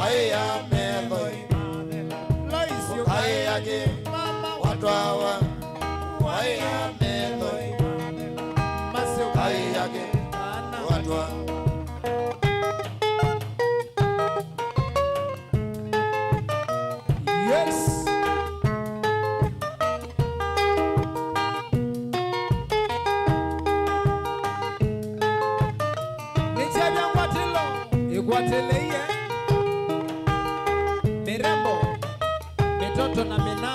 waya medoi Lois ayage watu hawa waya medoi Masio ayage watu hawa Yes. Nichebya ngwatilo igwateleye mirembo mitoto na mina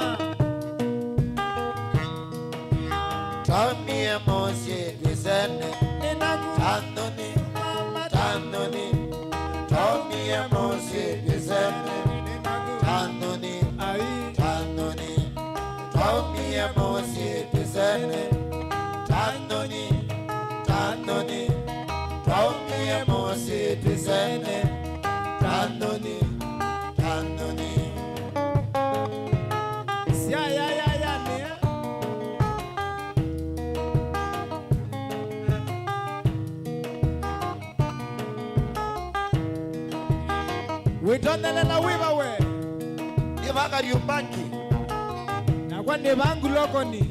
Tomie mosi gizene Tanoni Tanoni Tomie mosi gizene Tanoni Tanoni Tomie mosi gizene Tanoni Tanoni Tomie mosi gizene Tanoni Tanoni Sia ya ne Witondelela wiba we Ibaka ryumbaki na kwa ne bangu lokoni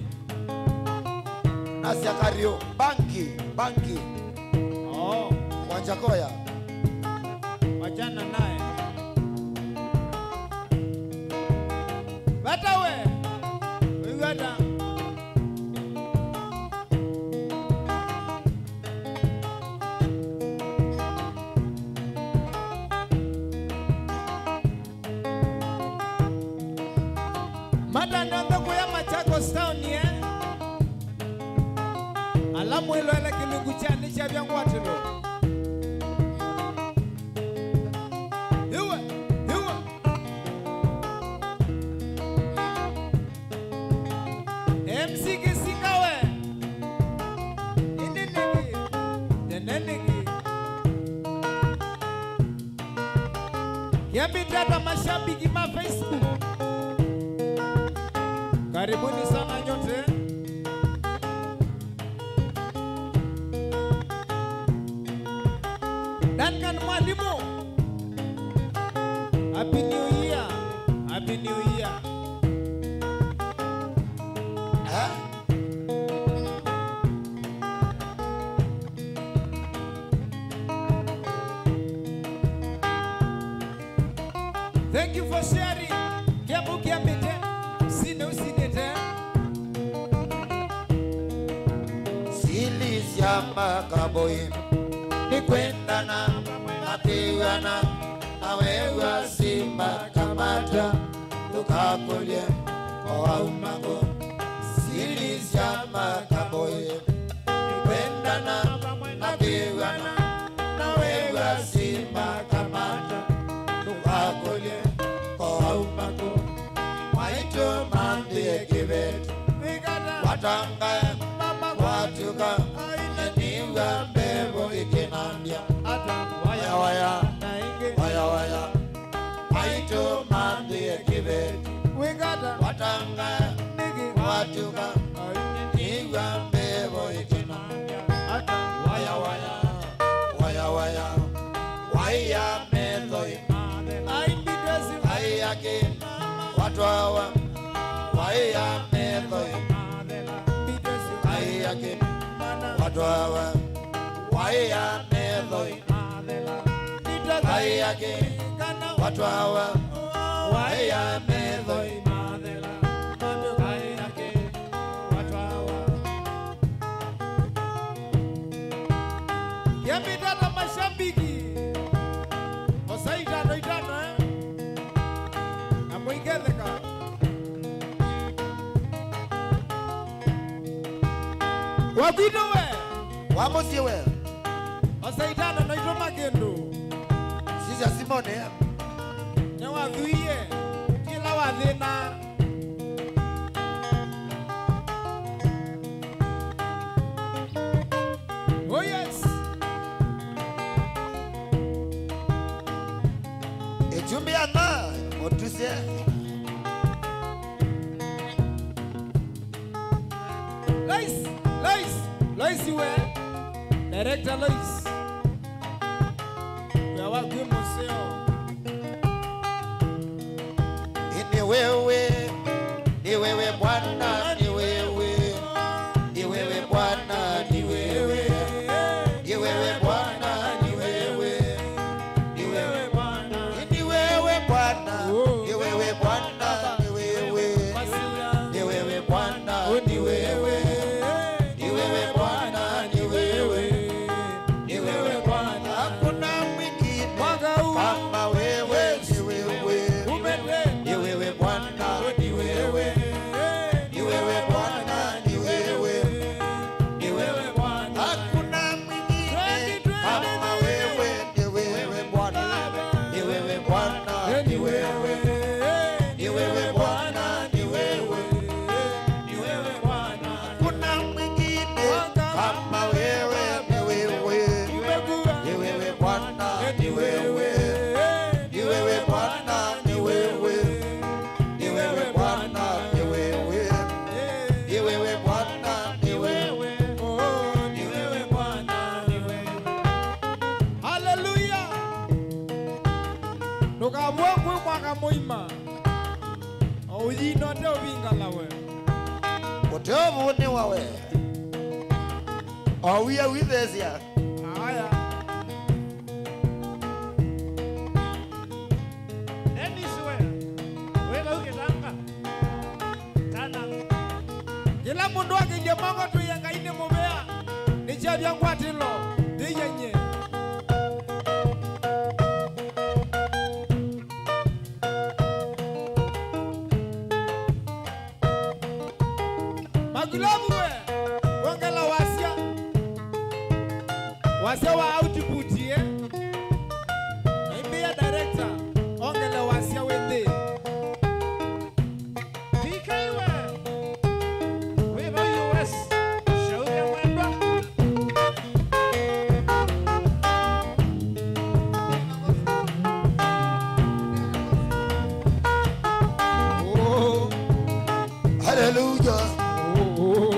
Nasiakario banki oh Wanjakoya wachana naye bata we wigata mata ndombe kuya Machakos town ye alamu ilo ele kilungu chani cha vyangwatilo MC Kisikawe Indinigi Denenigi Yambitata mashabiki ma Facebook Karibuni sana nyote Duncan Mwalimu Happy New Year Happy New Year Thank you for sharing. Kiamu kiambite, sine usinete. Sili siamba kaboyi Nikwenda na napiwana Na wewa simba kamata Tukakulie kwa umango Sili siamba kaboyi Nikwenda na napiwana Na wewa simba kamata Tukakulie kwa umango Maito mandi kivetu Watanga watuka Niwa mbebo ikinambia Waya waya Waya waya Maito mandi kivetu Watanga watuka Niwa mbebo ikinambia Waya waya Waya waya Waya medoi Ayake watu hawa waya medoi Ayake watu hawa waya medoi Ayake watu hawa waya medoi Yambitata mashabiki Osaitano itano Amwingetheka Wabino we Wamosie we Osaitano noito magendo Sisi ya Simone Nyawa thuiye Kila wathina Oh yes Ejumbi ana Otusie Lois we Director Lois We are working museo wewe, ni wewe Bwana, ni wewe, ni wewe Bwana, ni wewe, ni wewe Bwana, ni wewe, ni wewe Bwana, ni wewe Bwana, ni wewe Bwana, ni wewe, ni wewe Bwana, ni wewe, ni wewe Bwana, ni wewe, ni wewe Bwana, hakuna mwingine kama wewe, ni wewe, ni wewe Bwana, ni wewe, ni wewe Bwana, ni wewe, ni wewe Bwana, hakuna mwingine kama wewe, ni wewe Bwana, ni wewe Bwana, ni wewe, ni wewe Bwana, ni wewe, ni wewe Bwana, hakuna mwingine kama wewe, ni wewe, ni wewe Bwana, ni wewe, ni wewe Bwana, ni wewe, ni wewe Bwana, ni wewe, ni wewe Bwana, ni wewe, ni wewe Bwana, ni wewe. Haleluya. Nukabwekwe mwaka muima. Oyino te obingalawe. Otovu ni wawe. Owiya withesia. Aya. Kila mundu akija mongo tuyenga ine mubea. Nichabya ngwatilo. Diyenye. Magulabu we. Wongela wasia. Wasia wa output ye. Imbia director. Ongela wasia wende. Oh, hallelujah.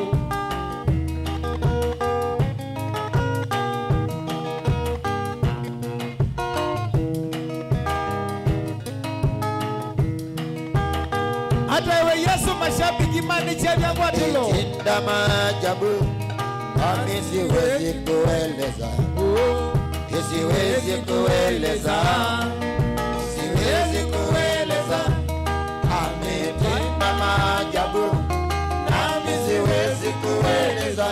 Hata iwe Yesu mashabiki mani chabya ngwatilo. Tenda maajabu nami siwezi kueleza, siwezi kueleza, siwezi kueleza. Ametenda maajabu nami siwezi kueleza,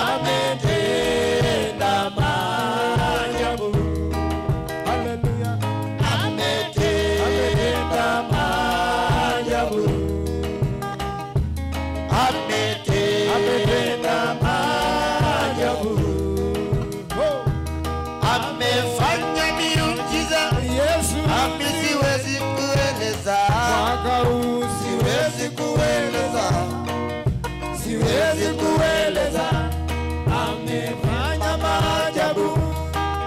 ametenda maajabu, Haleluya. ametenda maajabu, ametenda maajabu, amefanya miujiza Yesu nami siwezi kueleza, mwaka huu siwezi kueleza, siwezi kueleza. Amefanya maajabu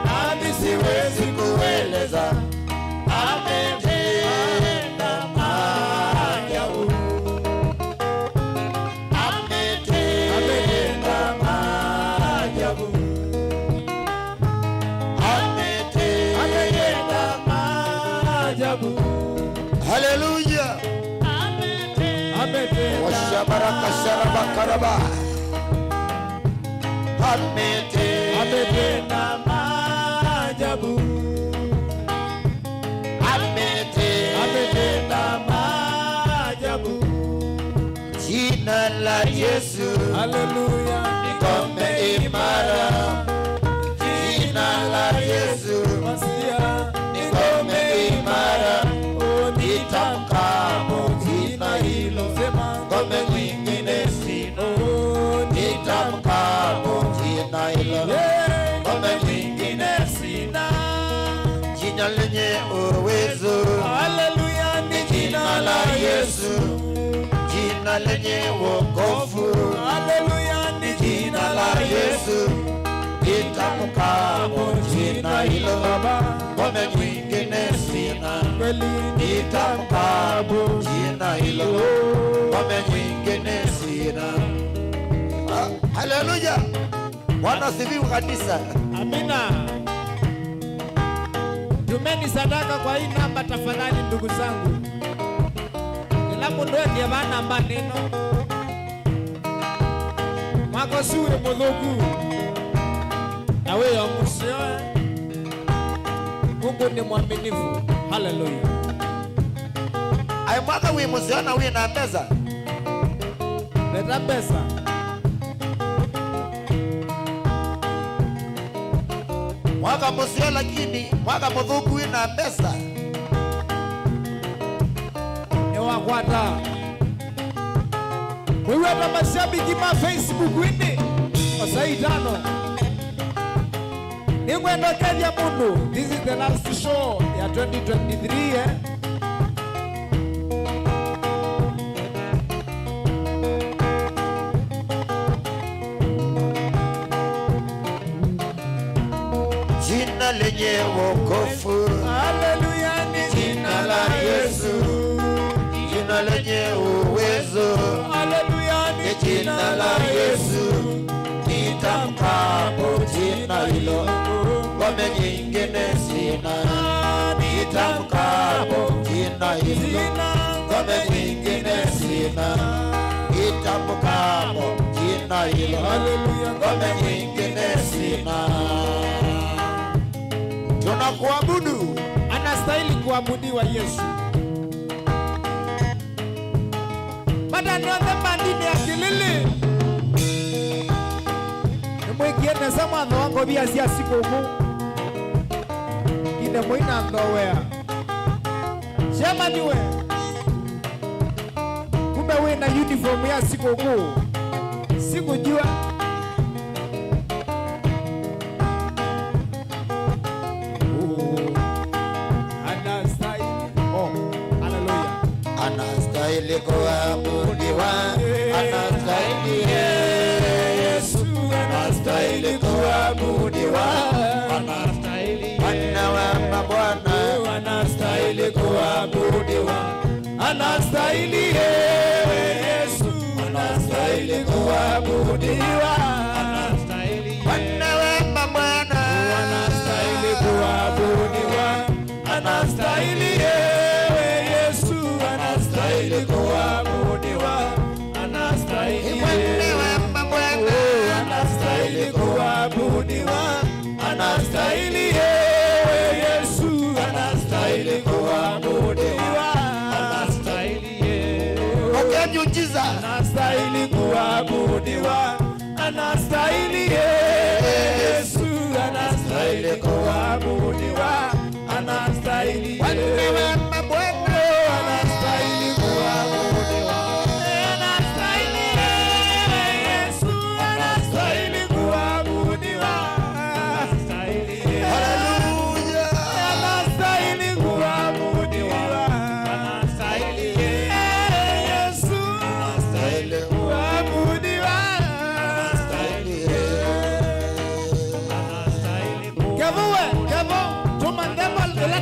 nami siwezi kueleza, ametenda maajabu, ametenda maajabu, ametenda maajabu. Haleluya. ametenda. Washabaraka sharabakaraba. Ametenda maajabu. Ametenda maajabu. Jina la Yesu Haleluya. ngome imara, jina la Yesu Masia. ngome imara, nitamkapo jina hilo, Sema. ngome nyingine sina, Oh, nitamkapo jina hilo, yeah. ngome nyingine sina, jina lenye uwezo, Haleluya ni jina la Yesu, jina lenye wokovu, Haleluya ni jina la Yesu, nitamkapo jina hilo, ngome nyingine sina, kweli. nitamkapo jina hilo, ngome nyingine sina. Haleluya. Bwana sifiwe kanisa. Amina. Tumeni sadaka kwa hii namba tafadhali, ndugu zangu. Ela mundu endie bana maneno. Mwako sure mudhugu. Na wewe musio. Mungu ni mwaminifu. Hallelujah. Ai mwaka wi musio na wi na pesa. Leta pesa. Mwaka musio lakini mwaka mudhugu wi na pesa. Ni wakwata. Wewe na mashabiki ma Facebook wini. Osaitano. Ningwenda Kenya mundu. This is the last show ya 2023 eh. Jina lenye wokovu. Hallelujah ni Jina la Yesu. Jina lenye uwezo. Hallelujah Ni jina la Yesu. Nitamkapo jina hilo, ngome nyingine sina. Nitamkapo jina hilo, ngome nyingine sina. Nitamkapo jina hilo, ngome nyingine sina. Tunakuabudu. anastahili kuabudiwa Yesu. Mada nione bandini akilili. Nimwekiene sama ndo wango bia sia siku mu. Kine moina ndo wea. Shema niwe. Kumbe we na uniform ya siku mu. Siku jua. Anastahili kuabudiwa, anastahili Yesu, anastahili kuabudiwa, anastahili Bwana wa mabwana, anastahili kuabudiwa, anastahili Yesu, anastahili kuabudiwa, anastahili Bwana wa mabwana, anastahili kuabudiwa, anastahili anastahili kuabudiwa, anastahili anastahili kuabudiwa, anastahili Yesu, anastahili kuabudiwa, anastahili miujiza, anastahili kuabudiwa, anastahili Yesu, anastahili kuabudiwa, anastahili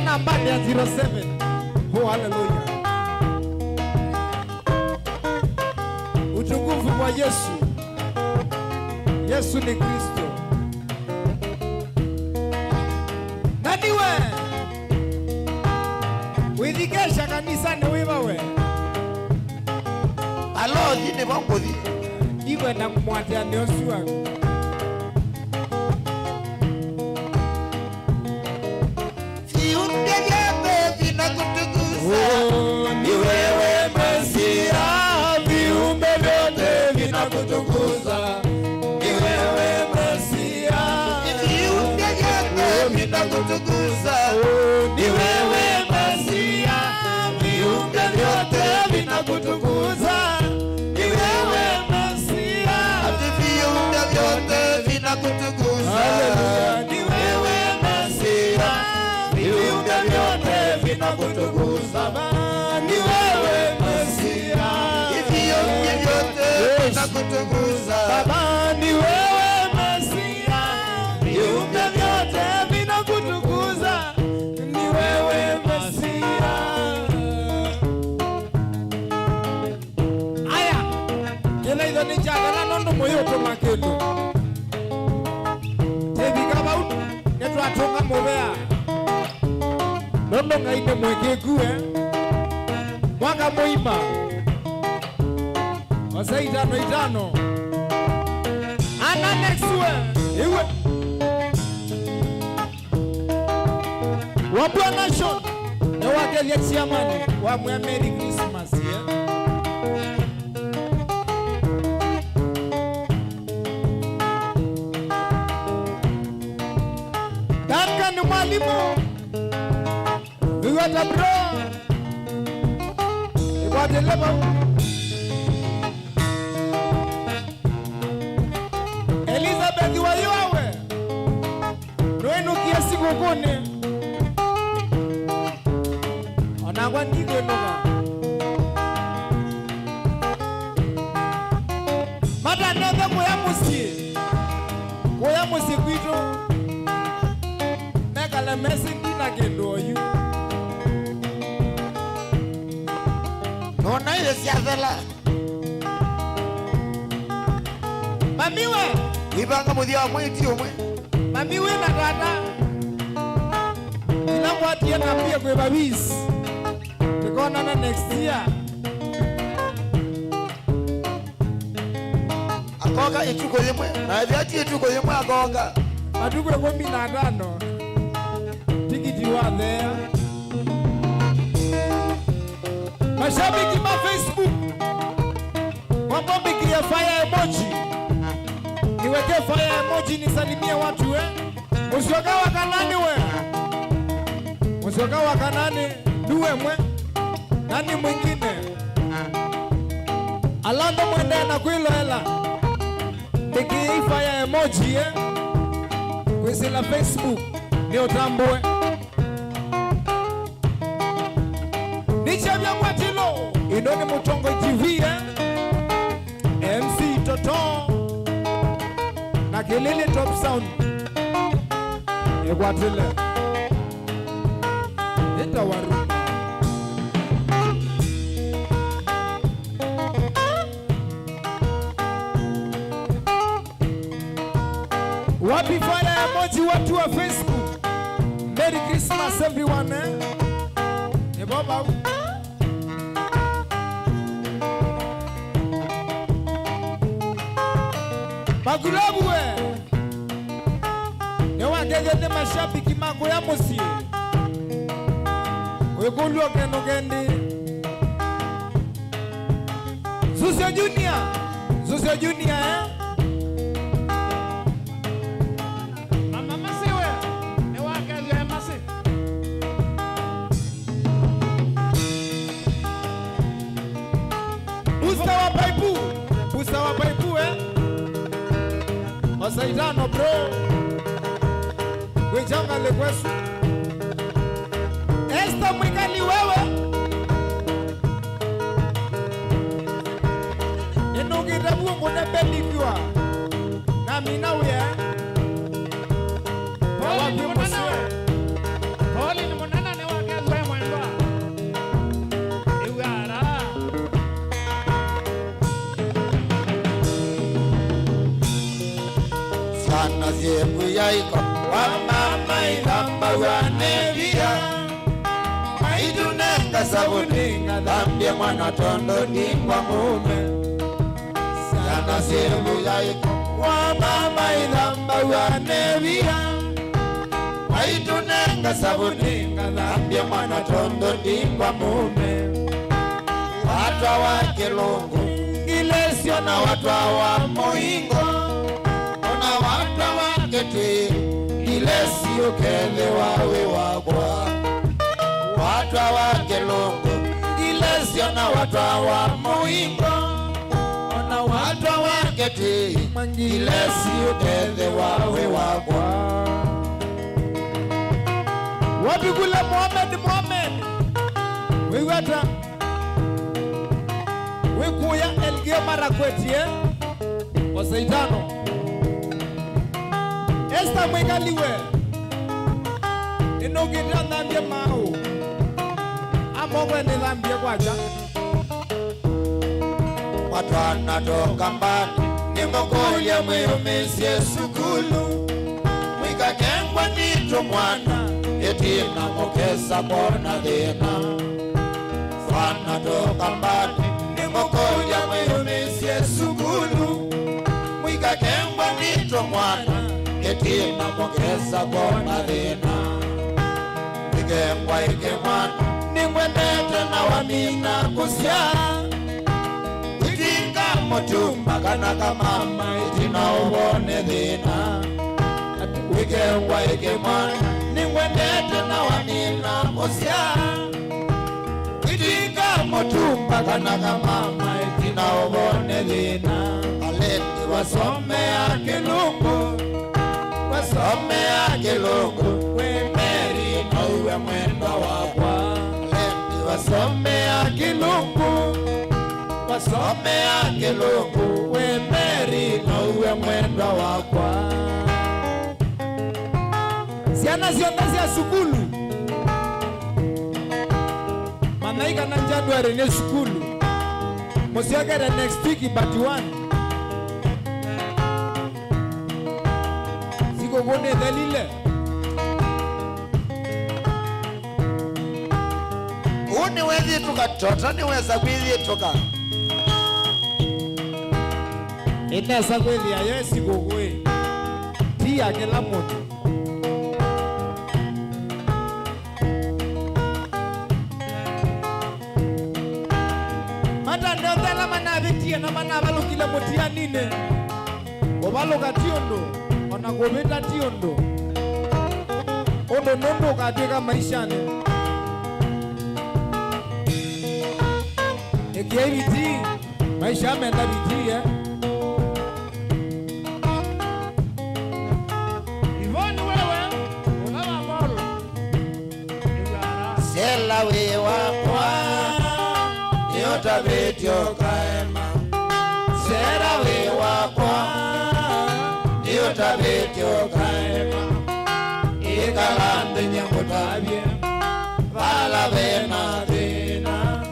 nambari ya 07. Oh, hallelujah. Utukufu kwa Yesu. Yesu ni Kristo. Nadiwe. Widikesha kanisani wewe. Alo, yini wangothi. Iwe na kumwatia niosua. Ni wewe Mesia, viumbe vyote vinakutukuza. Ni wewe Mesia, viumbe vyote vinakutukuza. Ni wewe Mesia, viumbe vyote vinakutukuza. Ni wewe Mesia, viumbe vyote vinakutukuza. Ni wewe Mesia, viumbe vyote vinakutukuza. Ni wewe Mesia, viumbe vyote vinakutukuza. Baba, ni wewe Mesia, viumbe vyote vinakutukuza. Ni wewe Mesia. Aya, kila hizo ni chagala nondo moyo tomaketo. Tebi kama utu, netu atonga mobea. Nondo ngaine mwekekue. Mwaka moima Wasa itano. Ana next one. Iwe. Wabua nation. Ne wagelia chiamani. Wamwe Merry Christmas, yeah. Duncan mwalimu. We got a bro. We got a level. Elizabeth wayowe. Noenu kiasi kukune. Onagwa ndigwe noga. Mata neve kuya musi kwito. Megala mesi ndina kendo yu. Nona ile siazela. Mamiwe. Ibanga mudia mwiti omwe. Mamiwe na tata. Ina mwati ya napia kwe babis. Tukona na next year. Akonga ituko yemwe. Na vyati ituko yemwe akonga. Matukwe 15. Tikiti wa there. Mashabiki ma Facebook. Wambombi ya fire emoji. Niweke fire emoji nisalimie watu Musyoka wa Kanani we. Musyoka wa Kanani duwe mwe. Nani mwingine? Alando mwende na kuilo hela. Tiki fire emoji Kwesi la Facebook. Ni utambue. Niche vya mwatilo. Inoni Mutongo TV MC Toto na Kelele Top Sound Ekwatile Itawaru Wapi fire emoji watu wa Facebook. Merry Christmas everyone Baba Magulabu Newa ngegende mashabiki mango ya musi Wekulu okeno gendi Zusio Junior Mama masiwe Newa ngegende masi Busta wa paipu Wasaidano bro Wechanga lekwesu Esta mwikali wewe Inugirabu ngune belikiwa Na minawe Poli ni munana ni wakezwe mwendwa Iwara Sana zebu yaiko Wamama idamba wanevia Maidunenga sabuninga Dhambia mwana tondo ningwa mume Sana zebu yaiko Wamama idamba wanevia Maidunenga sabuninga Dhambia mwana tondo ningwa mume Watwa wa Kilungu Ilesio na watwa wa Moingo Watwa wakete Ilesio kele wawe wakwa Watwa Wakilungu Ilesio na watwa wa Moingo Ona watwa wakete Ilesio kele wawe wakwa Wabigula Mohamed Wiwata Wikuya Elgeo Marakweti Wasaidano Esta mwikaliwe Inugita ndambye mao Amogwe ni ndambye kwacha Watu anatoka mbali Nimokolia mweyomesie sukulu Mwikakengwa nito mwana Etina mokesa kona dhina Wanatoka mbali Nimokolia mweyomesie Kristo mwana ketina mongeza kona thina ikengwa ike mwana ningwendete na wamina kusya itinga mutumba kana kamama itina ubone thina ikengwa ike mwana ningwendete na wamina kusya itinga mutumba kana kamama itina ubone thina aleti wasomea kilungu wasomea kilungu we Mary na uwe mwendo wakwa aleti wasomea kilungu wasomea kilungu we Mary na uwe mwendo wakwa siana ziondazi ya sukulu manaika na January ne sukulu musiagere next week but one siko gone dalile uni wezi tukatota niweza kwili toka inesa kweli ayo siko kwe tia kila mtu Tia na mana balo kila motia nine obalo kationdo ona gobeta tiondo ondo nondo kateka maisha ne ekiriti maisha ameenda biti Ivoni wewe unama moro sela we wakwa yota betyo kaema sera we wakwa yota betyo kaema ikalande nyamutabye vala vena vena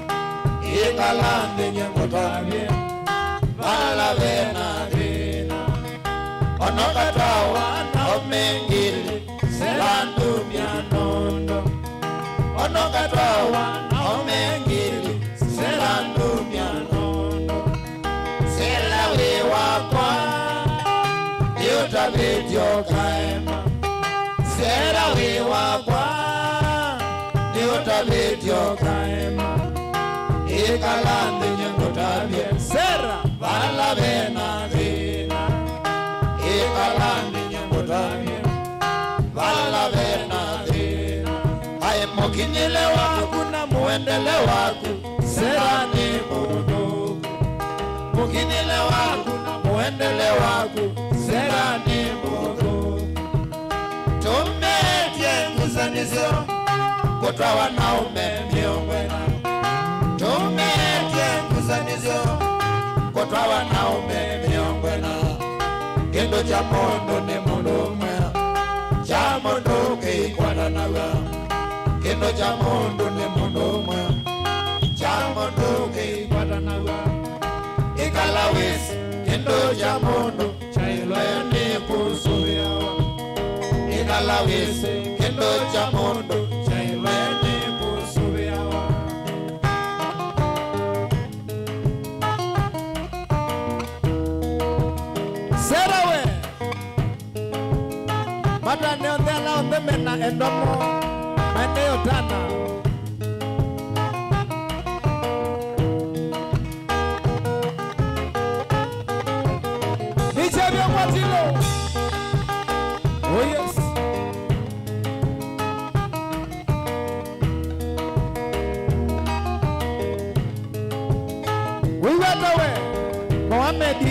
ikalande nyamutabye vala vena vena onokatawa omengili selandu myanondo onokatawa omengili selandu myanondo sela we wakwa yota betyo kaema sera we wakwa yota betyo kaema ikalande nyangotabye sera vala vena vena ikalande nyangotabye vala vena vena aye mokinyele waku na muendele waku sera ni mudogo mokinyele waku na muendele waku sera ni mudogo tumetie nguzanisyo kutwa wanaume miongwena tumetie nguzanisyo kutwa wanaume miongwena kendo cha mondo ni mulumwe cha mondo keikwana nawa kendo cha mondo ni mulumwe cha mondo keikwana nawa ikalawisi kendo cha mondo cha ilweni kusubia ikalawisi kendo cha mondo cha ilweni kusubia sera we mata neondela ondemena endomo maeneo tana Nichabia Mwatilo oh yes Wiwatawe Mohamed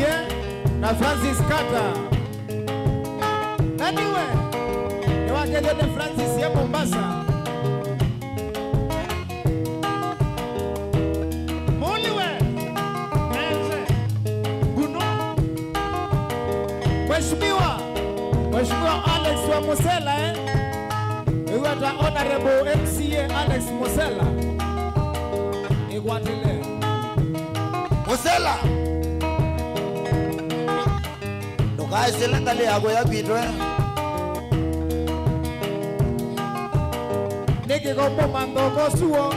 na Francis Kata naniwe ni wakejene Francis ya Mombasa Muliwe Menze Guno Mheshimiwa Alex wa Musela Iwata Honorable MCA Alex Musela Igwatile Musela Nukaisile ngali yako ya pitwe Niki kombo mandoko suo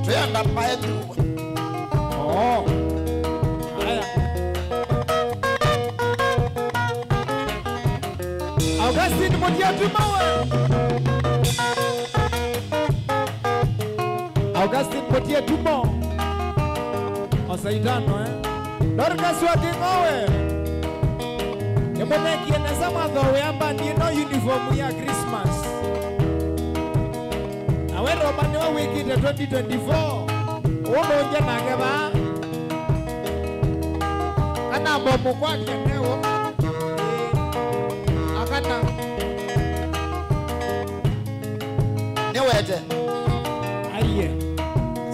tuyanda paetu oh aya Mutia tumawe. Augustine Mutia tumo. Osaidano Dorcas wa Kingowe. Yemone kieneza madhowe amba nino uniform ya Christmas. Awe romani wa wiki de 2024. Uno nje nageba. Kana bomu kwa keneo. Akana. Niwete. Aiye.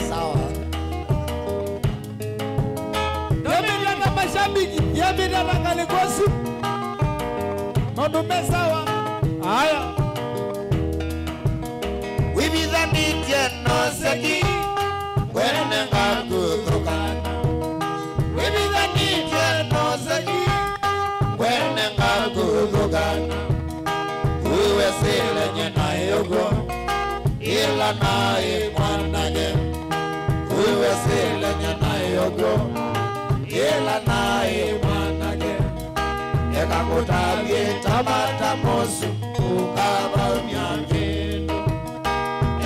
Sawa. Yabira na mashabiki, yabira na kalikosu. Madume sawa. Aya. Wibi za mitye no seki. Wene ngakutokana. Wibi za mitye no seki. Wene ngakutokana. Uwe sile nyena yogo. Ila na imwanage. Uwe sile nyena yogo. Ila na imwanage. Eka kutabye tamata mosu. Ukaba umyanjendo.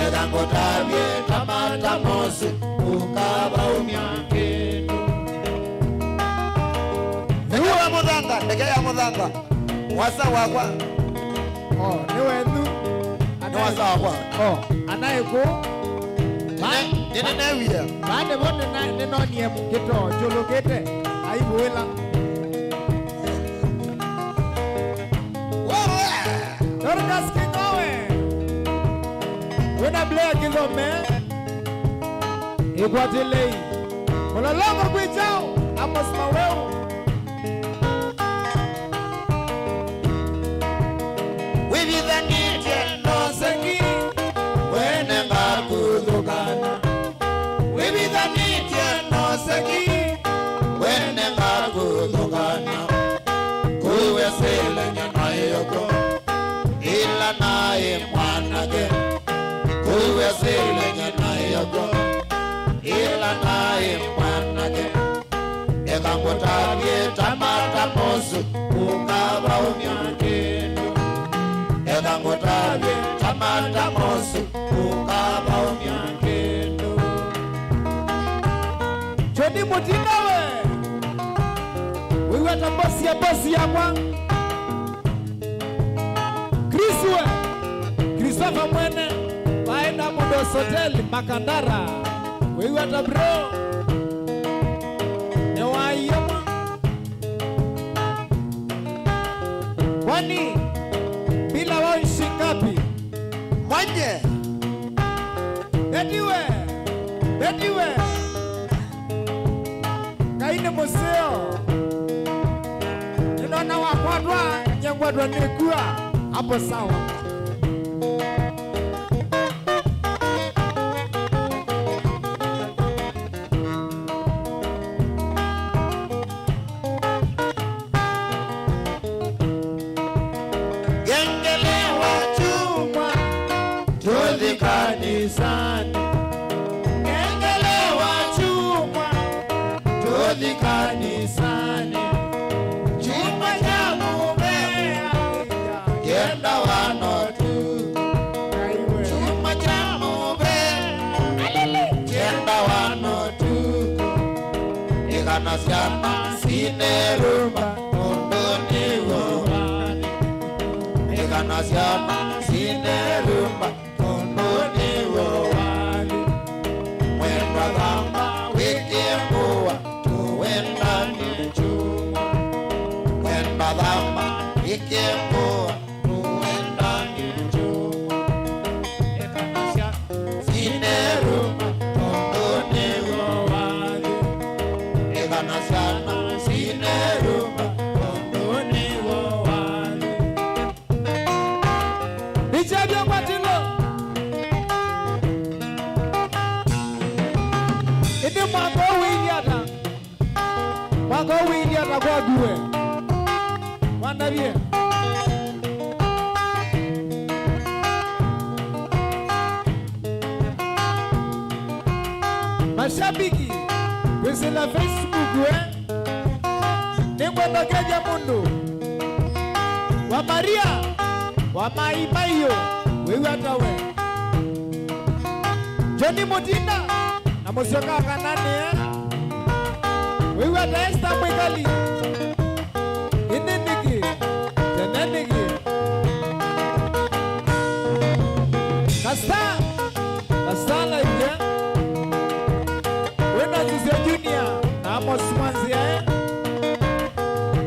Eka kutabye tamata mosu. Ukaba umyanjendo. Ndege ya mudanga. Ndege ya mudanga. Wasa wakwa. Oh, niwendu. Wasa wakwa. Oh, anayeko. Nene newia. Bade bonde na neno nie mukito jolokete. Aibuela. Dorcas Kingowe. Wena Blair Kilome. Iguatelei. Mololongo kwijao. Amos Maweu. Wibi za nitye no seki. Wene ngakutokana. Wibi za nitye no seki. Wene ngakutokana. Kuwe sile nyena yoko. Ila nae mwanage. Kuwe sile nyena yoko. Ila nae mwanage. Eka ngutabye tamata mosu. Ukaba umyanjendo. Eka ngutabye tamata mosu. Ukaba umyanjendo. Jodi Mutinda we. Wewe ta bosi ya kwa. Chris we. Christopher Mwene. Baina Mudos Hotel Makandara. Wewe ta bro. Newa yema. Kwani bila wao shingapi? Mwanye. Betiwe. Kaine museo. Ninaona wakwadwa, nyangwadwa nikua. Hapo sawa. Gengele wa chuma. Tuzi kanisani. Gengele wa chuma. Tuzi kanisani. Chuma cha mumea. Yenda wanotu. Chuma cha mumea. Yenda wanotu. Ikanasiana sinerumba. Ondoni wawani. Ikanasiana sinerumba. Ondoni wawani. Mwenda dhamba wiki mbuwa. Tuwenda ni chuma. Mwenda dhamba wiki mbuwa. Tuwenda ni chuma. Ikanasiana sinerumba. Ondoni wawani. Ikanasiana sinerumba. Ondoni wawani. Nichabia kwatilo. Ide mwango wiliata kwa duwe. Wanabie. Mashabiki. Kwezi la Facebook Ningwe Tokeja Mundu. Wa Maria. Wamaimayo wewe atawe Johnny Mutinda na Musyoka Kanani wewe ata Esther Mwigali Ineniki Teneniki Kasta la hivya wena Zizio Junior na Amos Mwanzia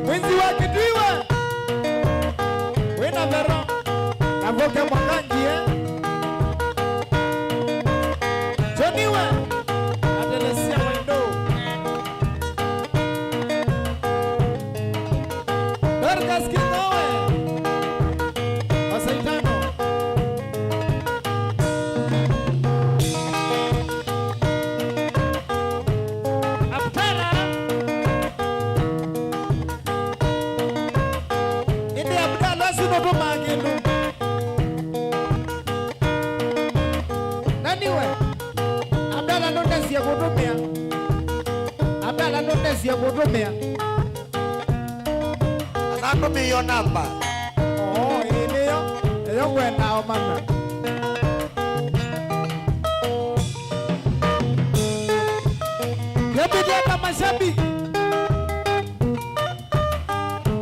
mwenzi wake tuiwe wena Vero na Voke Mwakanji Joniwe na Telesia Wendo Dorcas Kingowe Wasaitano Aptara Indi Abdallah Sunoto Magelu Naniwe Abdallah Nondesi ya kutumia Abdallah Nondesi ya kutumia Anatomi your number. Oh, iyo kwenda omana Yabideta mashabiki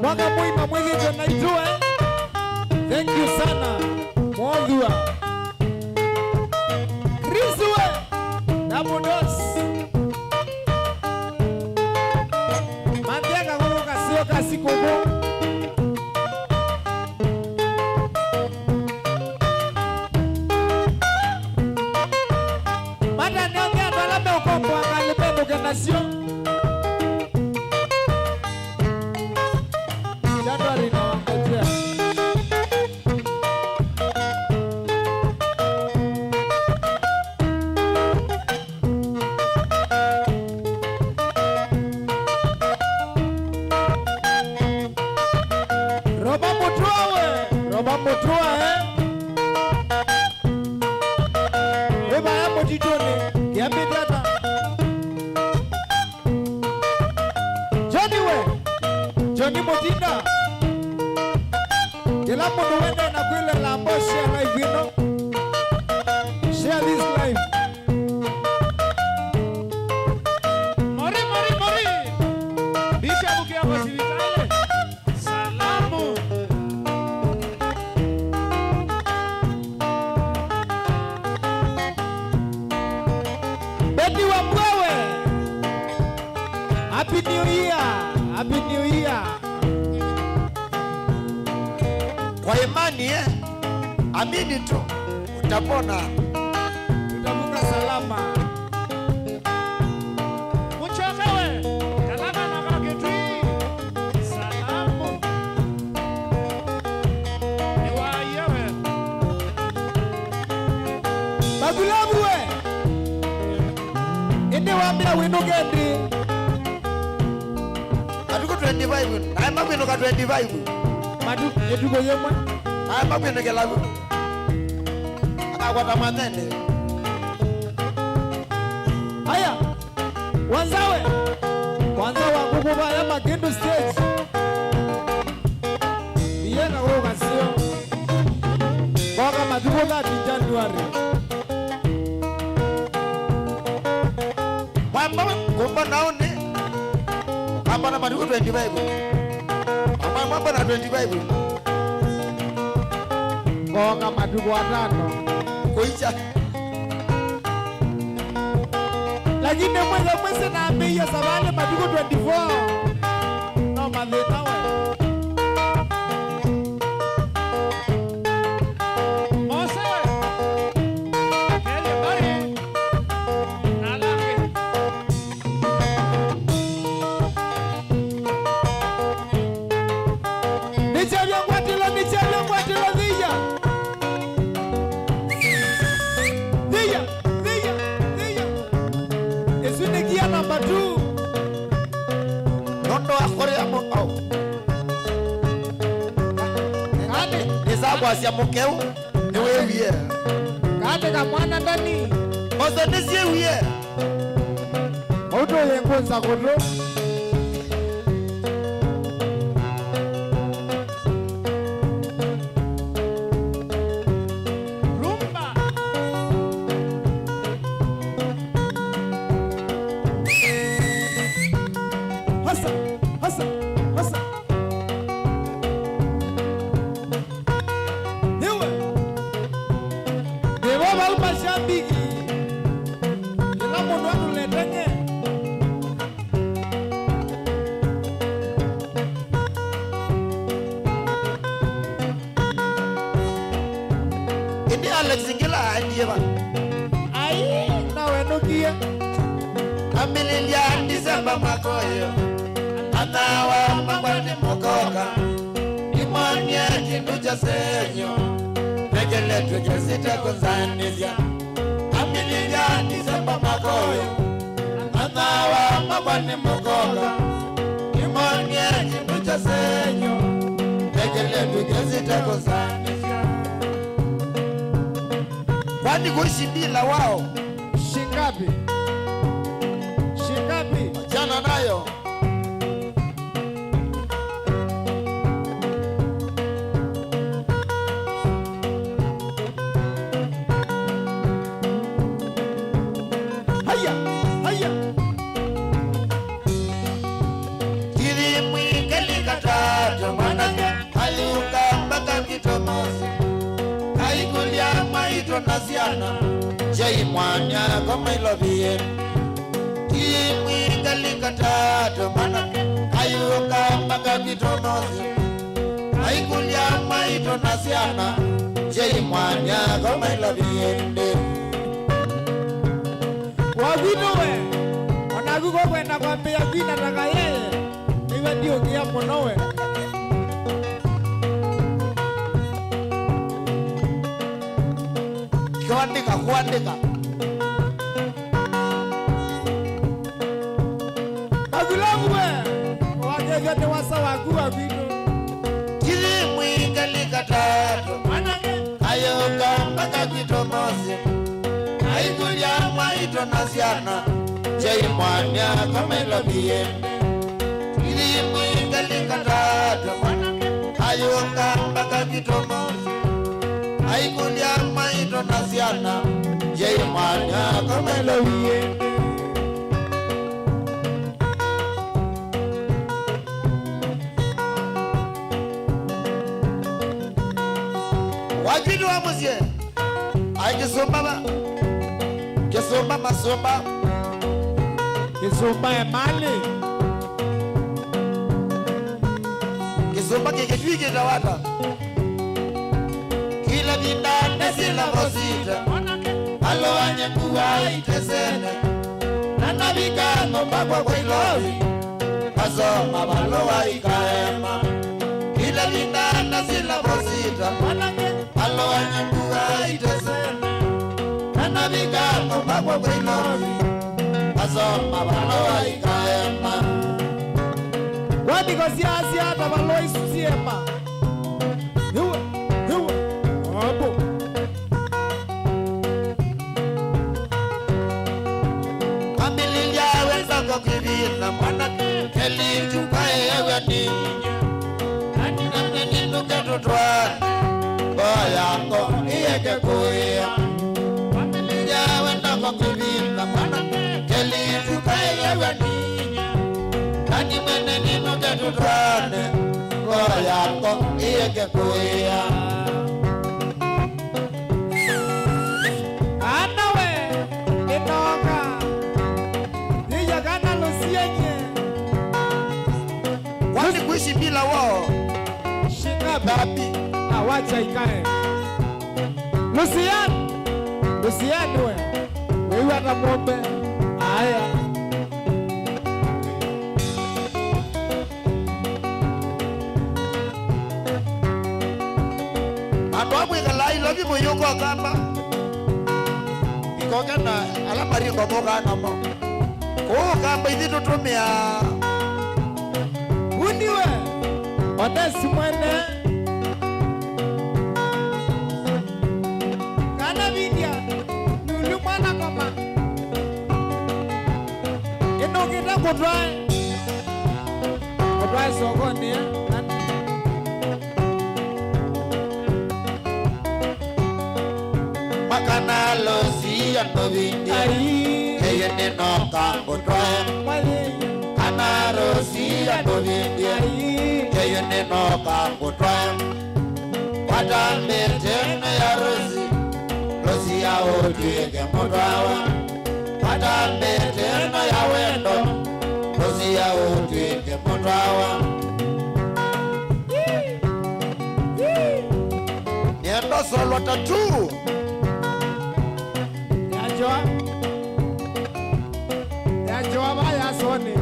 Mwanga Mwima Mwigito naitue Thank you sana Mwodhua Krisue Namudos Mandiaka kuku kasio kasi kuku Mata niongea talame ukombo Angalipendo kenasio Januari na wangojea Roba Mutua Weba ya mojitone Kiambi data Johnny Mutinda Kila mundu wende na kwile lambo share live ino Share this live Mori Bisha bukia kwa sivitale Salamu Beti wa mwewe Happy New Year Happy New Year Kwa imani amini tu utapona. Tutavuka salama Muchokewe kalama na kaketui Salamu Niwayewe Bagulabu we Inde wambia winu gendi Atuko 25. Na makwino ka 25. Madu yetuko yemwe Na makwino ke lagu. Akakwata matende. Haya Wanzawe Wanza wangu kubaya Makindu stage Iyena woga sio Boga maduko 30 January Mama kumba naone. Kamba na maduko 25. Mama na 25. Boga maduko 5 Kuicha. Lakini mweze na ameiya sabale maduko 24 No madheta we Mosewe Kele bari Nalake Nichavya ngwatilo dhija Dhija Esunikia namba 2 Nondo akore amo au. Nisabwa sia mukeu. Ni wewe. Kate kamwana ndani Ozo nisie wiye. Auto yengonza koto mashabiki. Kila mundu atuletenge. Ini Alex Ngila ndiye ba. Ai, nawe nukia. Amililia Disemba makoyo. Anawa mabani mokoka. Imanye kindu cha senyo. Regele tujesite kuzanizia. Amililia Disemba makoyo. Anawa mabani mokoka. Imanye kindu cha senyo. Regele tujesite kuzanizia. Kwani kuishi bila wao? Shingapi? Shingapi? Jana nayo. Haya, haya. Kili mwingali katata mwanake aliuka mpaka kitomosi. Haikulia maito nasiana jai mwanya kama ilovie. Kili mwingali katata mwanake aliuka mpaka kitomosi. Haikulia maito nasiana jai mwanya kama ilovie. Wagino we. Onagugo kwenda kwambia kwina taka yeye. Iwe ndio kia muno we. Kuandika. Agulangu we. Wagevya ni wasa wagu wagino. Kili mwingali katata Manake. ayuka mpaka kitomosi. Haikulia maito nasiana jai mwanya kama ilovie. Kili mwingali katata ayuka mpaka kitomosi. Haikulia maito nasiana jai mwanya kama ilovie. Wakidu wa muzie Kisumba ba Kisumba masumba Kisumba ya mali. Kisumba kikitwiki tawata Kila dindane sila mosita Alo anye kuwa itesene Nana vika nomba kwa kwa ilovi Kasoma balo wa ikaema Kila dindane sila mosita Alo anye kuwa itesene Nana vika nomba kwa kwa ilovi Kasoma balo wa ikaema Wadi kwa siasi hata waloi susiema. Hiwa. Hapo. Amililia wenzako kivina mwanake Keli chukae ewe ninye Namne ninuke tutwane Boyango iyeke kuya Amililia wenzako kivina mwanake Keli chukae ewe ninye Nani mwene ninuke tutwane Boyango iyeke kuya Anawe. Inoka. Nija kana lusienye. Kwani kuishi bila wao Shingapi? Babi Awacha ikae. Lucian we. Wewe hata muombe. Haya. Atwabwe kalai logi muyuko kamba Ikogena alamari ngomoga namo kamba hizi tutumia Uniwe. Odesi mwene. Kana vidia. Nulu mwana koma. Inokita kudwae. Kudwae sokoni ya. makana losi ya novindi Ai. Keye ninoka kutwae Mwale. Kana rosi ya novindi Ai. Keye ninoka kutwae Wada metene ya rosi Losi Rosia utuike mutwawa Atambe tena ya wendo Rosia utuike mutwawa Niendo solo tatu Yajoa baya soni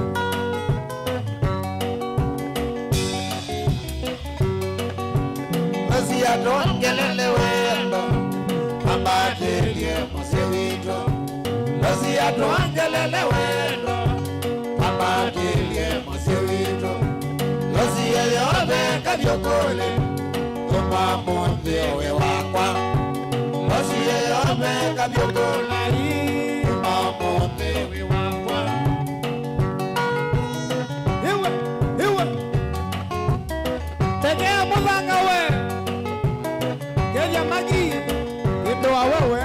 Rosia dongelele wendo Ambatelie mosewito Rosia dongelele wendo Ambatelie mosewito Rosia yobe kavyokole Kuma monde we wakwa Rosia yobe kavyokole Kuma monde we wakwa Iwe Tegea mubanga we Kenya magi Indo wa wewe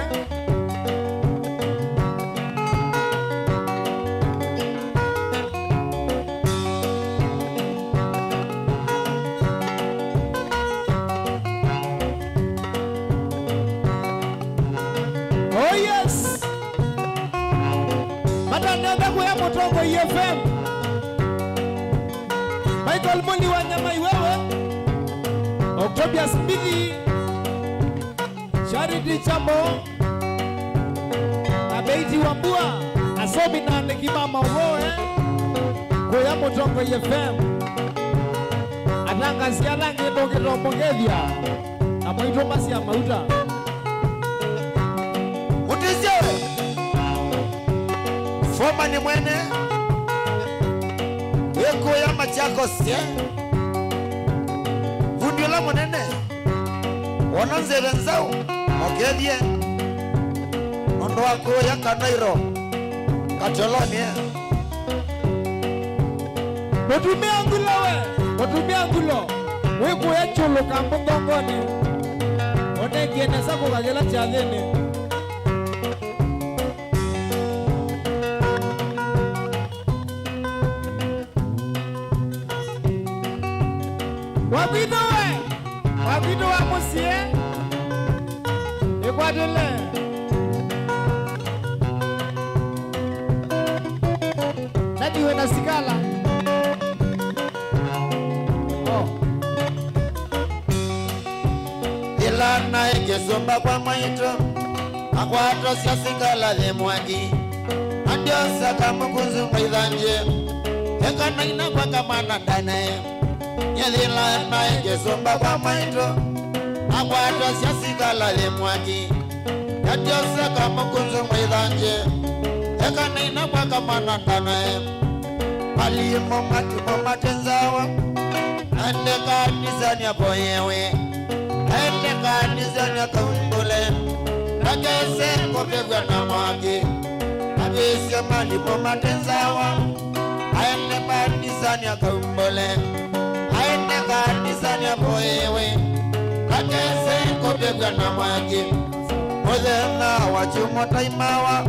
Oh yes Matanenda kuya Mutongo EFM Michael Mundi wa nyama iwewe Octobius Mbili Charity Chambo Abeiti Wambua Asobi na Nekimama Uwoe Kuya Mutongo EFM Atanga sialangi Ndongero Mongevia Na mwito masi ya mauta Utizewe Foma ni mwene Weko ya Machakos Vundiola mwenene Wananze wenzao Mogedie Nondo wako ya Kanairo Katoloni Mutumia angulo Weko ya chulo Kambungongoni One kiene sako kagela chalene Wabido wa musie Ikwadile Nadi wena sikala Oh Ilana ekesomba kwa maito Akwato siya sikala de mwagi Andiosa kamukunzu maidhanje Ekana ina kwa kamana danae Nyadila na ekesomba kwa maito Akwata siasikala le mwaki Yadiosa kamukunzu maidhanje Ekana ina kwa kamana danae Malimo matimo matenzawa Ande kanisani hapo yewe Ande kanisani ya kaumbule Nagese kopegwa na mwaki Abisya malimo matenzawa Ande kanisani ya kaumbule Aende kanisani hapo yewe Nagese kopegwa na mwaki Mozena wachumo taimawa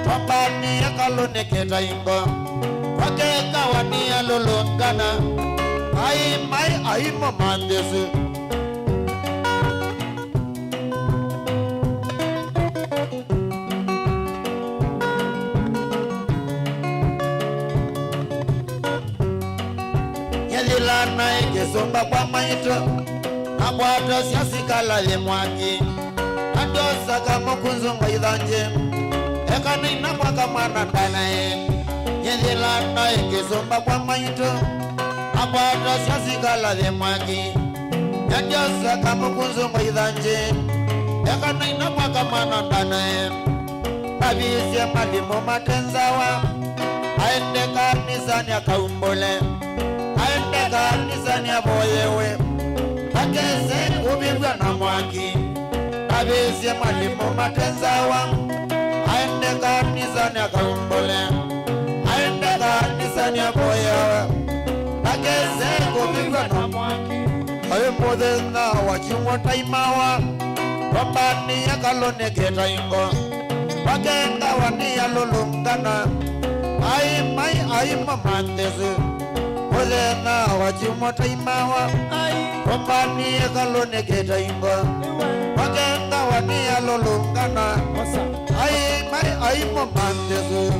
Twambani ya kalone ketaingo Wakeka wania lulungana Aimai aimo mandesu Nyadilana ekesomba kwa maito Abwato siasikala le mwaki Adosa kama kunzu maidhanje Ekana ina kwa kamana danae Nyadilana ekesomba kwa maito Abwato siasikala le mwaki Adosa kama kunzu maidhanje Ekana ina kwa kamana danae Abisya malimo matenzawa Aende kanisani ya kaumbole Aende kanisani ya boyewe Akeze ubibwa na mwaki Abisya malimo matenzawa Aende kanisani ya kaumbole Aende kanisani ya boyewe Akeze ubibwa na mwaki Awe modena wachimwa taimawa Wambani ya kalone ketaingo Wakenga wania lulungana Aimai aima mandese Olena wachimota imawa Kompani kalone keta imba Wagenda wania lolungana Ai momandezu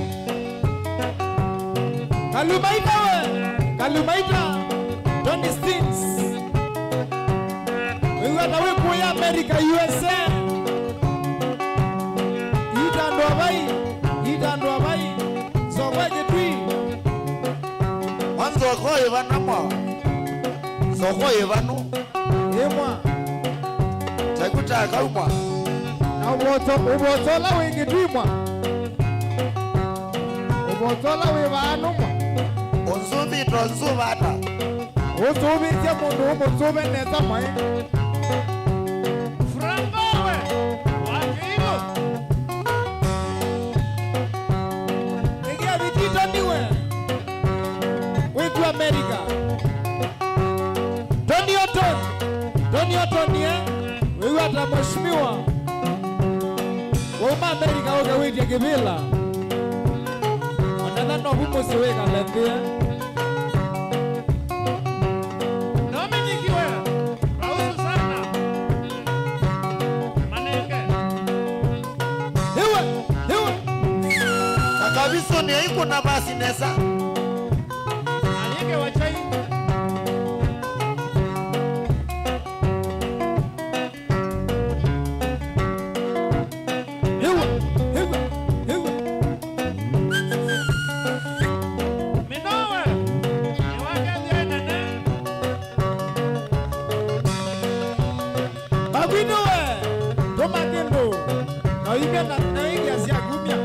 Kalumaita we Kalumaita Tony Stins Wewe tawe kuya America USA Ida ndo bai Zogwaje tui Wanzo khoye banamwa Zogwaje banu Emwa Takutaka umwa Na ubotola wengi twimwa Ubotola we banu mwa Onzubi tonzubata Uzubi tia mundu umuzube neza mwa Frangowe, wakilo. Nigia vitito niwe Wiku Amerika Tony Oton Wewe hata mheshimiwa Wuma Amerika oge witi ya kibila Wanadhano humo siweka lembia Dominiki wewe, rausu sana. Manenge. Hiwe Kakabiso ni haiku na basi nesa Alike wachai. Minowe, niwake dhienene. Babino we Toma kendo Na ike na ike asia kumia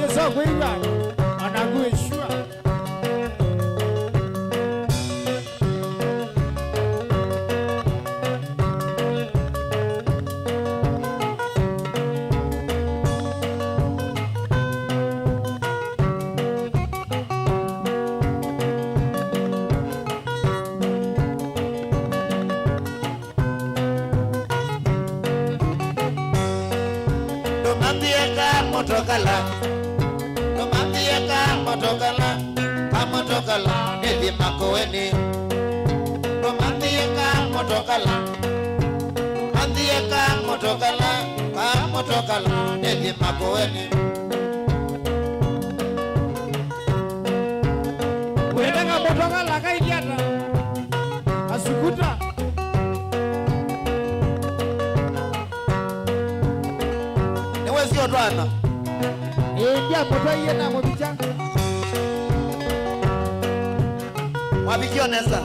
Yeso kuiwa Anague shua Motokala Nevi makoweni Romantieka motokala Nevi makoweni Wendenga motonga laka idiata Asukuta Niwe sio dwana India moto iye na mobicha Wabikio nesa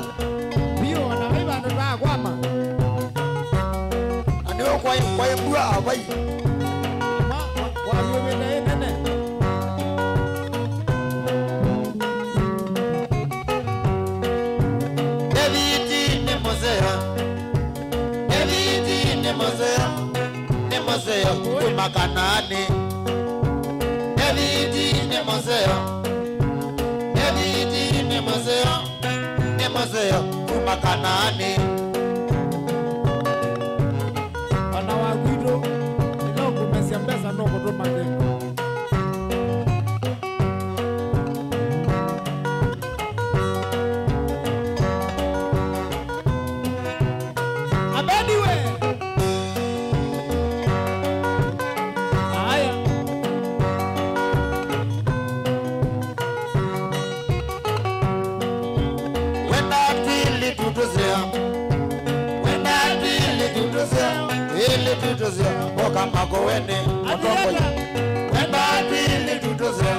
Biyo wanawaiba ndoa kwama Aniwe kwa mbua abai Wayobenda ye nene Davidi ni mozea Kumakanani Davidi ni mozea Kumakanani Wanawagwido Ilo kumesia mbesa noko to makendo Abediwe Aya Ili tutozea Oka mako wene Wenda ili tutozea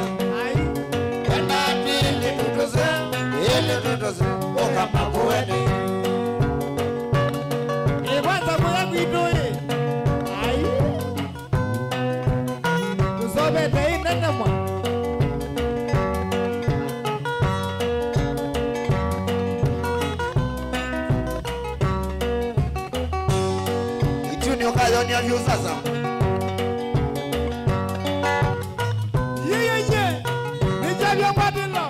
Ili tutozea Oka mako wene Ewanza mwana kuidoe Ai Tusobe tei nene mwa Ituni okayo ni avyo sasa Ye Nijavya mwadilo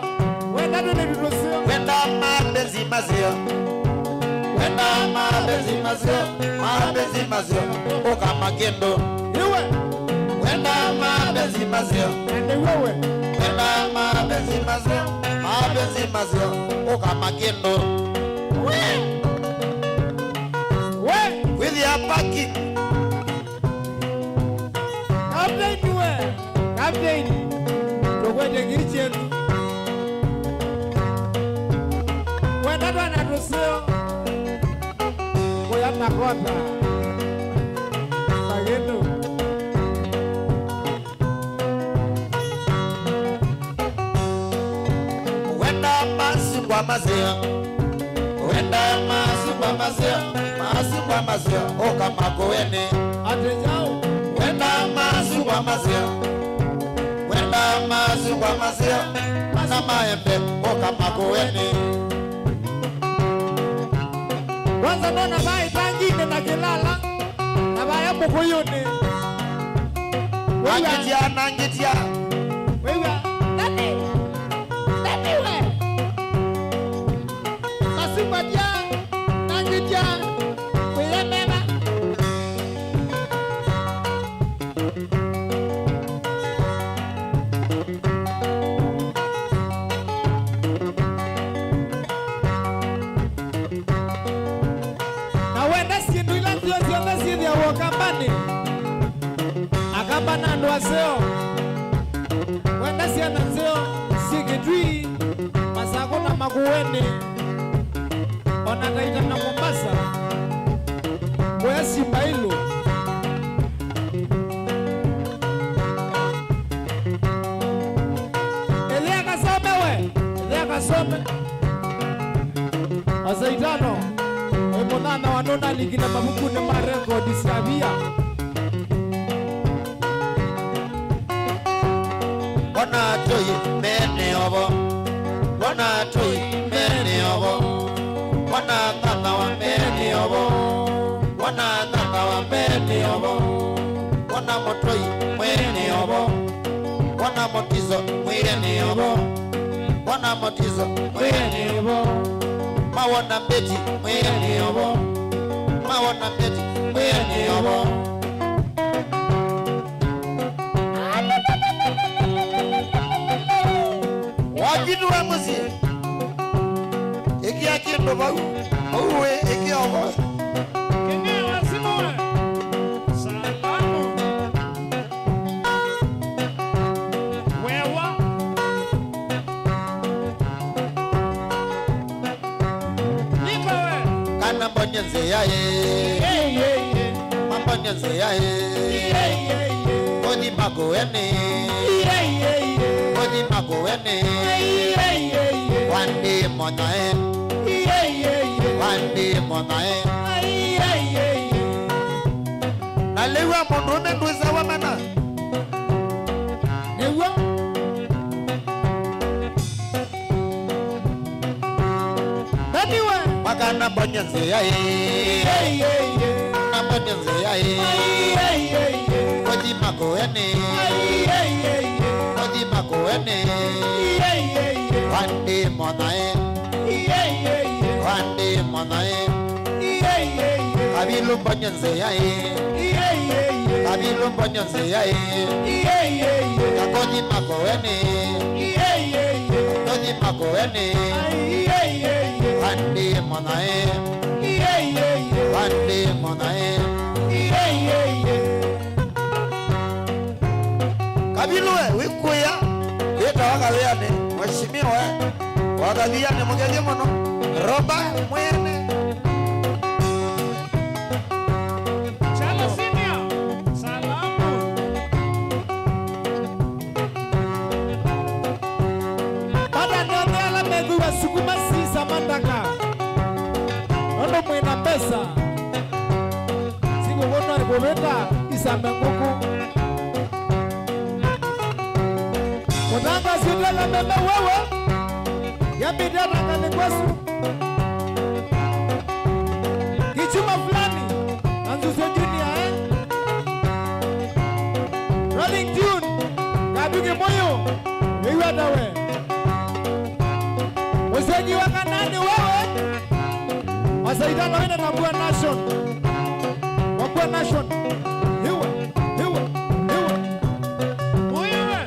Wenda dune tutosio Wenda mabenzi mazio Mabenzi mazio Oka magendo Iwe Wenda mabenzi mazio Ende wewe Wenda mabenzi mazio mazi mazio ukamakindo we with your paki Captain tukwende kirichenu wenda twana tusio kuya nakota magendo wenda mazi kwa mazio wenda mazi kwa mazio ukamakoweni atejao wenda mazi kwa mazio na maembe ukamakoweni kwanza nona bai tangine na kilala na baya mukuyuni nangitia wewe nani we masibaja nangitia wewe mema akabana ndo aseo wenda siana seo sigidwi masako na makuweni onataita na Mombasa boya simba hilo Elia kasome asaitano emonana wanona ligina mabukune marekodi sabia wana toyi mene obo wana toyi mene obo wana tata wa mene obo wana tata wa mene obo wana motoi mwene obo wana motizo mwene obo wana motizo mwene obo mawana beti mwene obo mawana beti mwene obo wakidu wa musi iki akindo bau uwe iki obo Kenge wasimu we. Salamu. Wewa. Niko we. kana mbonyenze yae mambonyenze yae odi magoene odi magoene wande monae wande monae nalewa mondone ndweza wamana newa naniwe makana mbonyenze yae mbonyenze yae odi magoene odi magoene wande monae wande monae kabilu mbonyenze yae kabilu mbonyenze yae yakodi magoene odi magoene wande monae wande monae kabilu wikuya wita wakawiane mheshimiwa wakawiane mugelie muno roba mwene Chala senior. Salamu. bada nonela megu wa sukuma sisa mandaka nono mwena pesa singo wono ribobeta isame nguku mutanga sudela meme wewe yambidana kanikwesu kichuma fulani anzuse junior rolling tune kaduge moyo weiwadawe Usenyi wakanani wewe wasaidana wena tambua nation wambua nation hiwa Huyu we.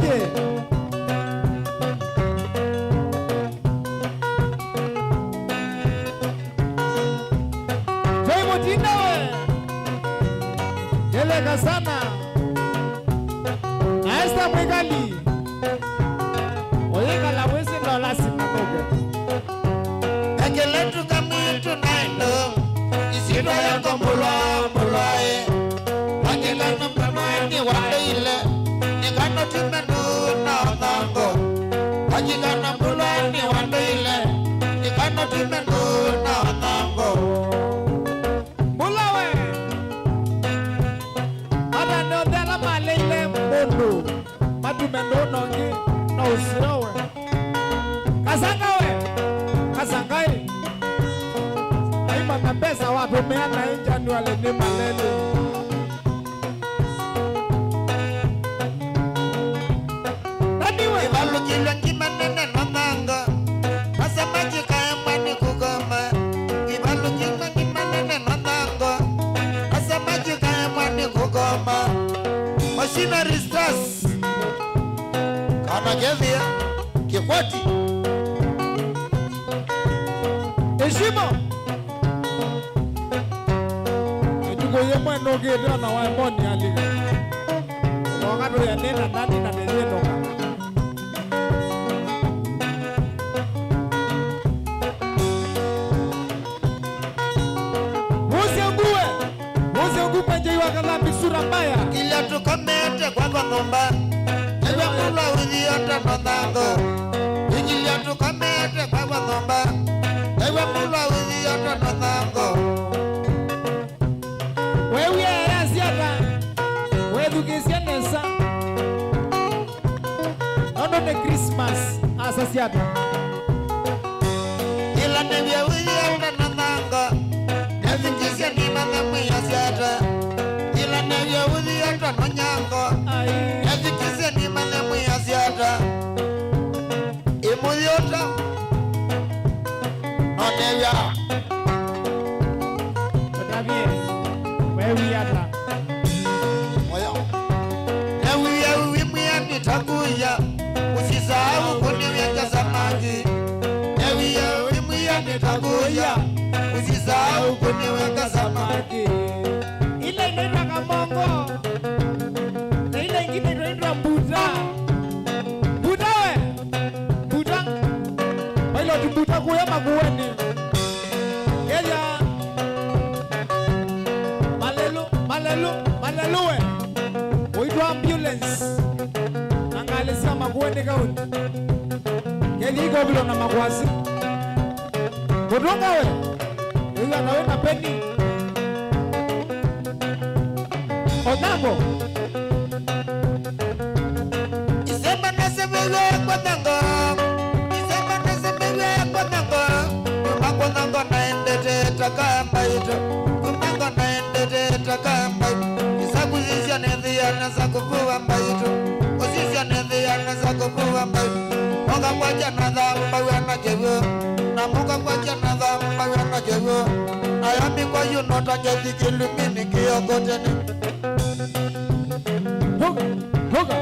Mnasemaje? Joy Mutinda we. Elega sana. Esther Mwigali. Oyeka la wesi ndo lazima koge. Ekeletu kamitu naendo isino yako mulae Akilano mkamani waleile Nikano timenu na onango Akilano mulani waleile Nikano timenu na onango Mulawe. Ada no dela maleile mbondo. Matu mendo nongi na usirawe. Kasanga we. Kasangai. Aima mapesa wapo meana inja ni wale ni malele. Naniwe. Ibalu kila kimanene nonango Masamaji kaya mwani kugoma Ibalu kila kimanene nonango Masamaji kaya mwani kugoma Machinery stars Kana Gevia Kikwati Heshima. Ejugo yemwe no gede na wa moni aliga. Wakati ya nena nani na neno ka. Mose nguwe penje wakala misura mbaya. Ila tukamete kwa ngomba Ewe mula uziota nonango Ila tukamete kwa ngomba Ewe mula uziota nonango Wewe ya siaka. Wewe dukisia nesa. Ono ne Christmas asasiata. Ila nevya uziota nonango Evikisia ni mangamu ya siata Ila nevya uziota nonyango Ai. Evikisia ni mangamu ya siata Imuziota Nonevya Otavie. Wewe yata. Moyo Ewi mwia nitakuya Usisahau kuniweka samaki Ewi mwia nitakuya Usisahau kuniweka samaki Ile inaitwa kamongo. Na ile ingine inaitwa buda. Buda we. Buda. Bailo kibuta kuya magueni. Keja. Malelu we. Uitwa ambulance. Angalisia magueni kauni. Keja iko bilo na magwazi. Kudonga we. Iwa nawe na peni. Onango. Isema nasemewe kwa nango Isema nasemewe kwa nango Kumango nango naendete takamba ito Kumango naendete takamba ito Isaku zizia nedhia nasa kukuwa mbaito Uzizia nedhia nasa kukuwa mbaito Moga kwa jana dhamba wana kewe Na moga kwa jana dhamba wana kewe Ayami kwa yunota kethi kilumini kiyokoteni Toga. Toga.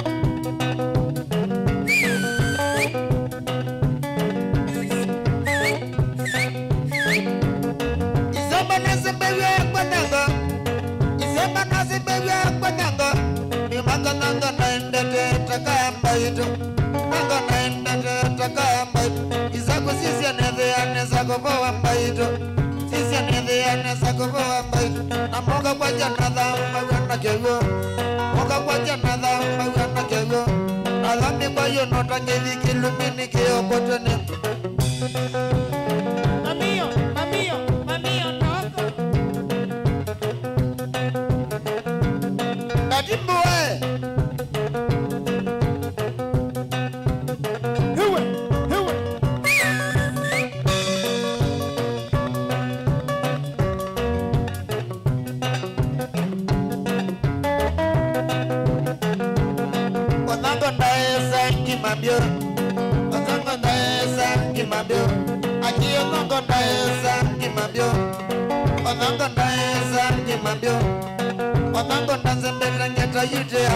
Isema nasemewe kwa nango Isema nasemewe kwa nango Nimanga nango naendete takamba ito Nango naendete takamba ito Isaku sisi anedheane sakopowa mbaito Sisi anedheane sakopowa mbaito Na moga kwa jana dhamba wana kewe Moga kwa jana dhamba wana kewe Alami kwa yunota kethi kilumini kiyokoteni Mamio, togo. Katimboe Hiwe. Wanango ndaesa kimabio Wanango ndaesa kimabio Akio nongo ndaesa kimabio Wanango ndaesa ni mambio Omango ndanze mbele ngeta yutea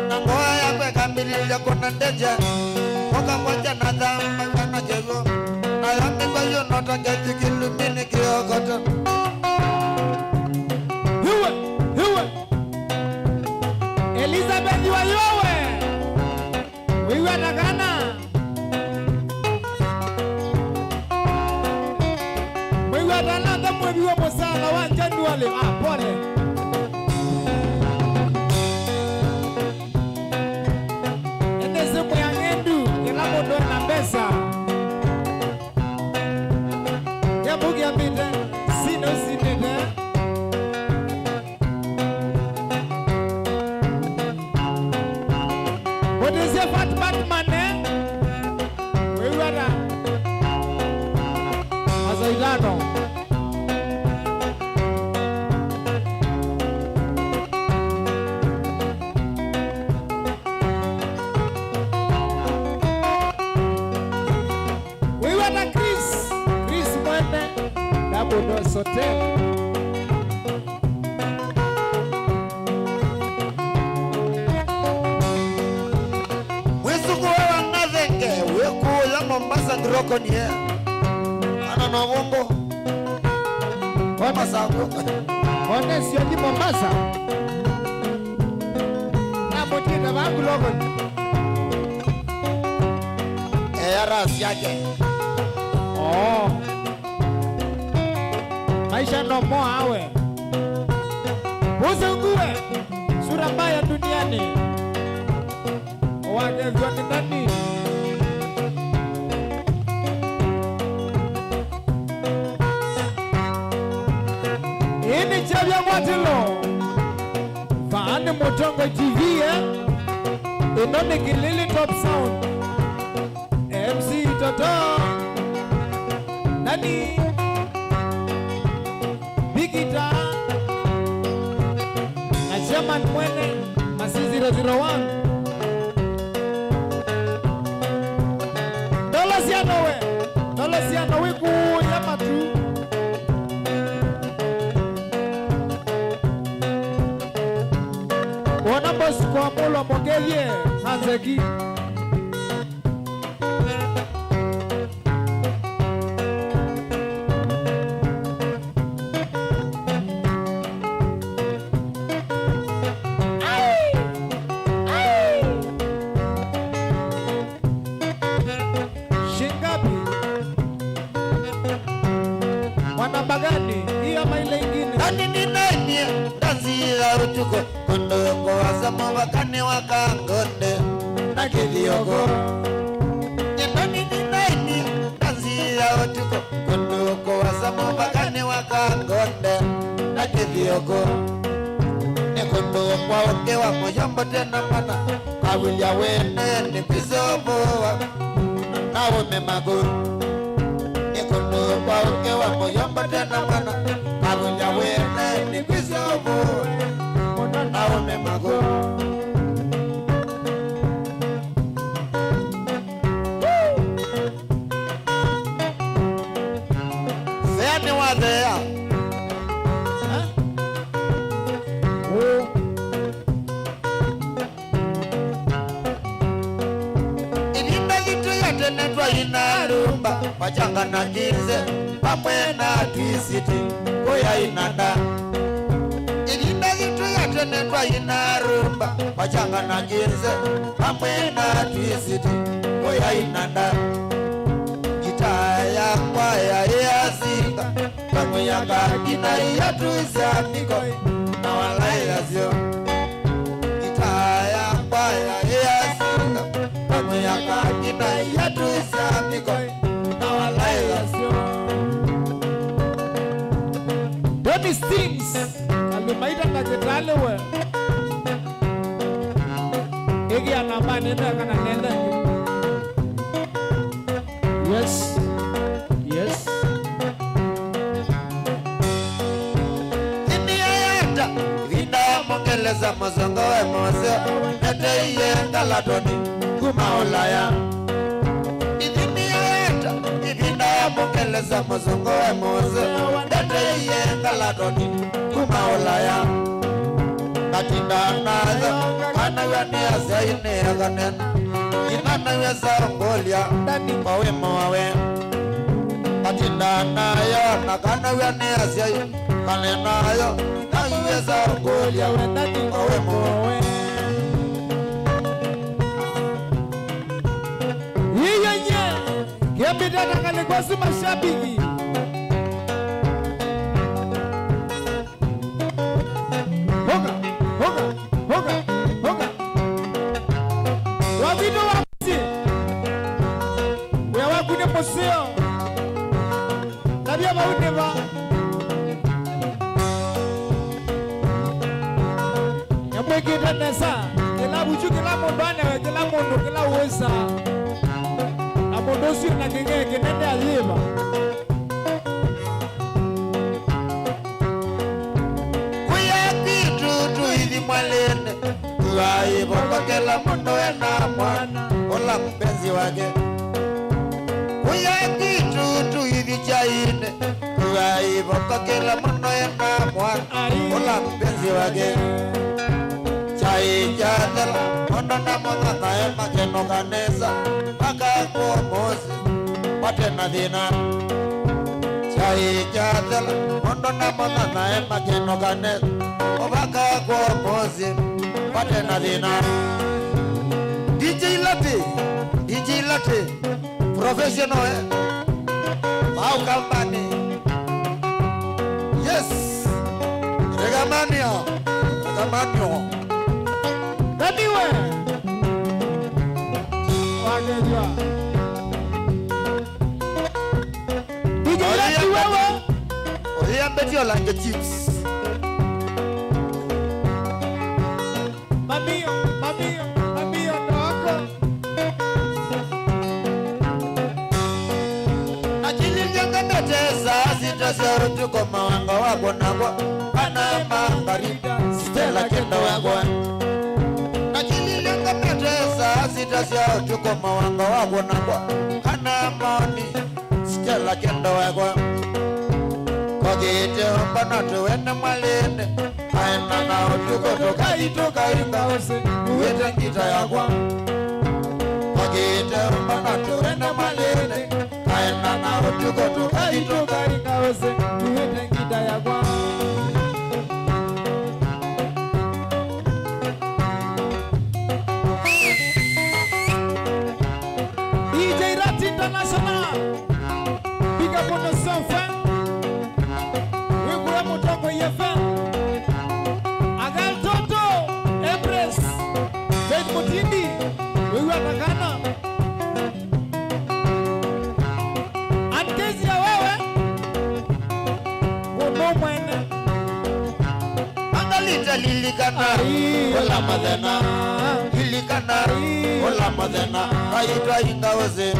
Na ngoa ya kwe kambililia kuna ndeja Moka moja na dhamba wana jego Na yambi kwa yu nota ngeti kilumini kiyokoto Hiwe Elizabeth wa yowe Wiwe nakana Wiwe nakana mwebiwe mosala wanjani wale pole Eneze mwengendu Ilamo doe na besa Ya bugi ya mide Sino sinide What is your fat Batman, eh? Where you are? Azaidano. Where you are, Chris? Chris Mwene. Double Dose Hotel. Mombasa ndiroko ni ya Ana na wongo Mombasa One sio di Mombasa Na motita wangu logo Rasi yake Oh Maisha no mo awe Uzungue Sura mbaya duniani Wagezwa ni nani Ini chavya mwatilo Faane Motongo TV Inone Kilili Top Sound MC Toto Nani Bigita Na Chairman Mwene Masi 001 Dola siano we kuya matu Wana boss kwa mulo mongelie Hanzeki Shingapi Wana bagani Iya maile ingine Nani ni nani Tanzila utuko Kondongo wasama wakane wakangonde Na kivyogo Nani ni nani Tanzila utuko Kondongo wasama wakane wakangonde Na kivyogo Nekondo kwa onge wa moyambo tena mana Kawilya wene ni pisobo Nawe memaguru Nekondo kwa onge wa moyambo tena mana Kawilya wene ni pisobo Nawe memaguru Feni wa there Tenetwa inarumba Wachanga na kinze Pamwena twisiti Koya inanda Ilinda gitu ya tenetwa inarumba Wachanga na kinze Pamwena twisiti Koya inanda Kitaya kwaya ya singa Pamweyanga Kina ya tuisamiko Na walai lazio Kitaya kwaya ya singa Pamweyanga Kina ya tuisamiko Na walai lazio Tony Stings Kalumaida na jetale we Egi anamba nenda kana nenda Yes Yes Ini ayata Vinda mongeleza mazongo we mose Nete iye ngalatoni Kumaolaya Ini ayata Vinda mongeleza mazongo we mose Nete iye ngalatoni kuma ulaya katinda naza kana yani asaine aganen inana yesa ngolia pawe mawe katinda nayo nakana yani asai kana nayo inana yesa ngolia pawe mawe yenye kiambida nakale kwa si mashabiki Hoga. Wavino wapsi. Wewa kune poseo. Nabia mauneva. Yamwe kita nesa. Kila buju kila mondwane we kila mondo kila uweza. Na mondosi na kenge kenende aliva. Mwalene Uwai bongo kela mundo ena mwana Ola mpenzi wake Uya kitu hivi chaine Uwai bongo kela mundo ena mwana Ola mpenzi wake Chai jatela Mondo na monga na ema keno kanesa Paka kuwa mosi Pate na dina Chai jatela Mondo na monga na ema keno kanesa Obaka kwa mozi pate na dina DJ Latte professional Mau company yes Regamanio Naniwe Wagejwa DJ Latte wewe Oya mbeti olange chips Mamio ndoko Achili nyanga natesa Sita tuko mawanga wako nako Kana mangarida Stella kenda wako Achili nyanga natesa Sita tuko mawanga wako nako Kana maoni Stella kenda wako Kogite mbana tuwene mwalene Aina na utuko toka inga ose Uwete ngita yakwa Kogite mbana tuwene mwalene Aina na utuko toka inga ose Uwete ngita yakwa DJ Latte International Big up on the sun fan Wekura motongo yefen Agal Toto Empress Faith Mutindi Wewe atakana Ankezi ya wewe Wono mwene Angalita lilikana Ola madena Lilikana Ola madena Aitwa ingaweze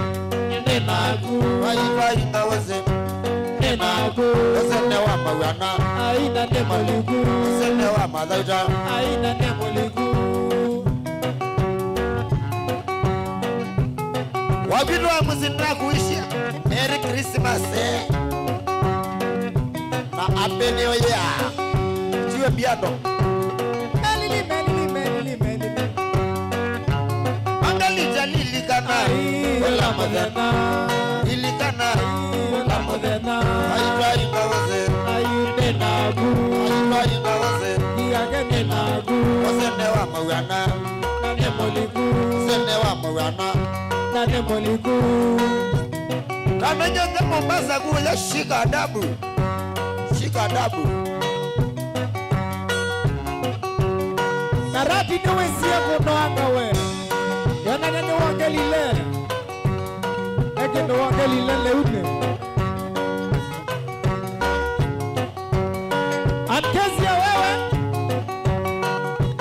Nenaku Aitwa ingaweze Nenaku Osene wa mawana Aina nemoliku Osene wa madauta Aina nemoliku Wabiru wa muzina kuishia Merry Christmas Na Happy New Year Chiwe biado Melili Angalita lilikana Ola madena Lilikana Ola madena Aitwa ingaweze Ayune nagu Aitwa ingaweze Iyage nenagu Osene wa mawana Nane moliku Osene wa mawana Nane moliku Kama nyonge Mombasa kuya shika adabu Narati niwe siya kuno anga we Yana nene wangelile Eke ndo wangelile leune Ankezi ya wewe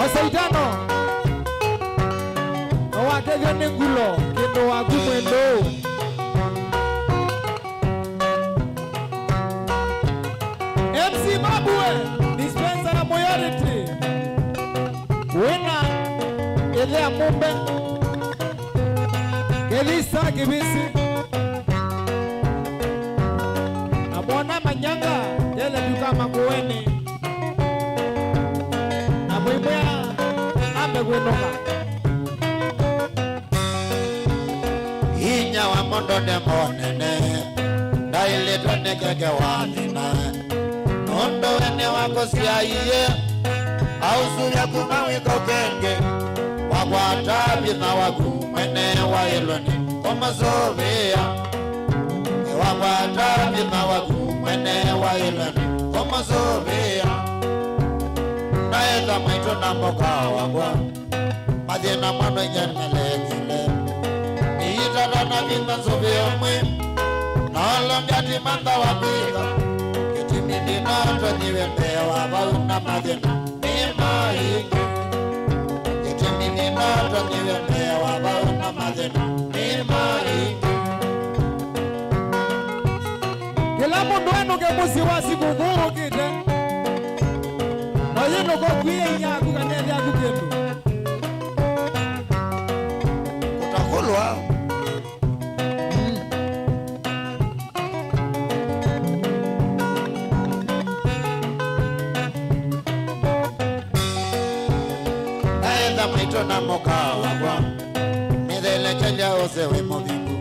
Osaitano Nawakege nengulo Kendo wagumwendo MC Babue Dispenser na Moyority Wina Elea Mumbe Kelisa Kibisi Amona Manyanga Yele Duka Makuweni kwenoka Inya wa mondo de monene Daile tone keke wanina Nondo ene wako siya iye Ausu ya kumawiko kenge Wakwata bina waku Mwene wa iloni Komazovea Wakwata bina waku Mwene wa iloni Komazovea Naeza maito na mboka wagwa Madina mano nyenmelekile Iitata na bina zovea mwe Nolongyati manda wabiga Kitimini nato niwe mbewa Vauna madina Nima ingi Kitimini nato niwe mbewa Vauna madina Nima ingi kila mundu enu ke musi wa sikukuru kite na yino ko kwiye inyaku kaneli aku kindu Kutakulwa Naeza maito na moka wagwa Midele chenja osewe movingu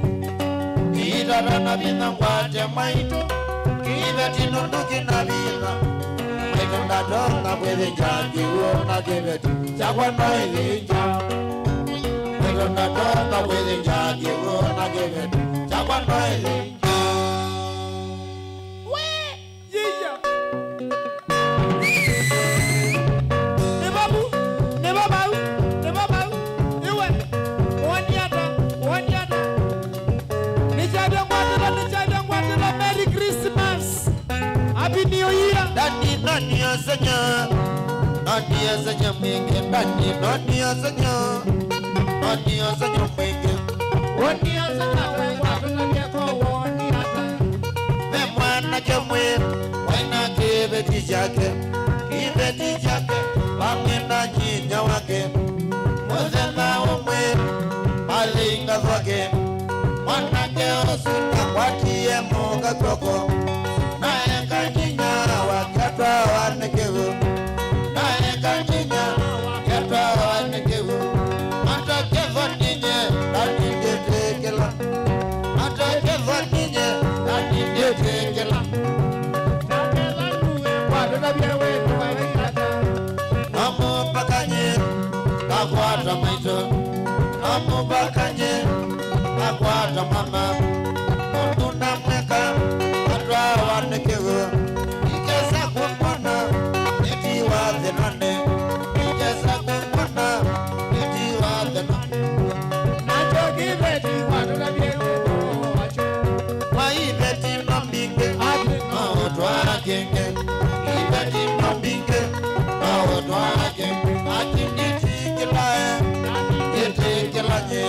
Iitata na bina kwate maito Kive tinunduki na bina Maito ndatonga kwele njangi uona kiveti Chakwa noivinja Maito ndatonga kwele njangi uona kiveti Chakwa noivinja yiya ne babu iwe waniata nijabe ngwatira Merry Christmas Happy New Year Nani asanya mwingi Nani asanya mwingi Memwana chemwe Waina kibeti chake Wamwenda nyinya wake Muzema umwe Malinga zwake Mwanake osuna kwatie moga kwako Nae kanyinya wakatwa wanekevu Nae kanyinya wakatwa wanekevu Matakevo ninye Nanigetekela Matakevo ninye Nanigetekela Namu bakanye Nakwata maito Namu bakanye Nakwata mama Mundu na mweka Atwa wanekevu Ikesa kumwana Neti wa thenane Ikesa kumwana Neti wa thenane Waibeti nombinge Maotwa kenge Ibeti nombinge Maotwa kenge Atinditi kilae Yete kilanye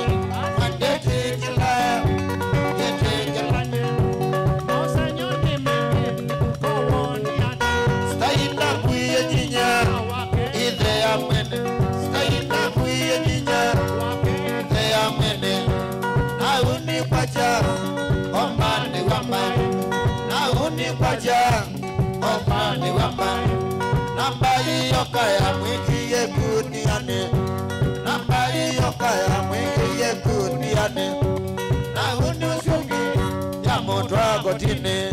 Mandeti kilae Yete kilanye Staina kuye nyinya Idre ya mwene Staina kuye nyinya Idre ya mwene Nauni kwacha Omani wamani Nauni kwacha Omani wamani Namba iyoka ya mwiki ye kuniane Namba iyoka ya mwiki ye kuniane Nauni usungi ya motwa gotine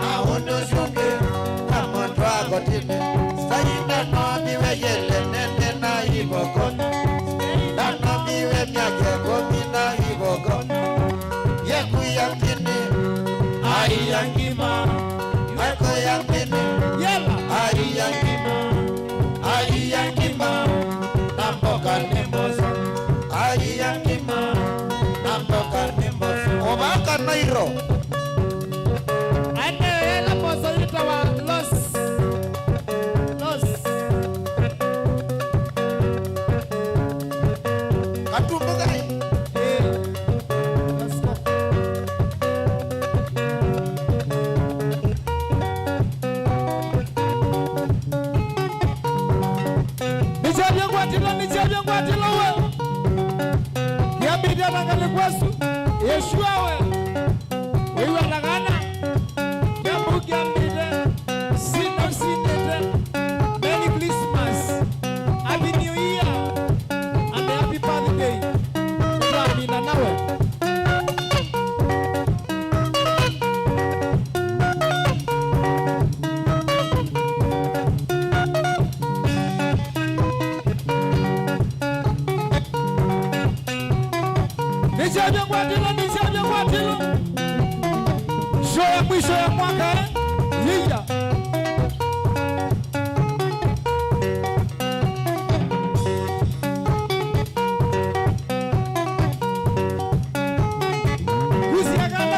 Nauni usungi ya motwa gotine Staina no miwe yele nene na ibokoni Dano miwe miake gomi na ibokoni Yeku yankini Ai yankima Yeku yankini yela Ai yankima Namboka nimboso Ai yankima Namboka nimboso Obaka nairo ela poso yitawa los Katumbugai let's go Nichapye ngwatilo we Kiambidi atangali kwesu Yeshua we Wewe lagana Kiambu kiambide Sino sinete Merry Christmas Happy New Year tilo nishaje kwa tilo. Show ya mwisho ya mwaka Yija.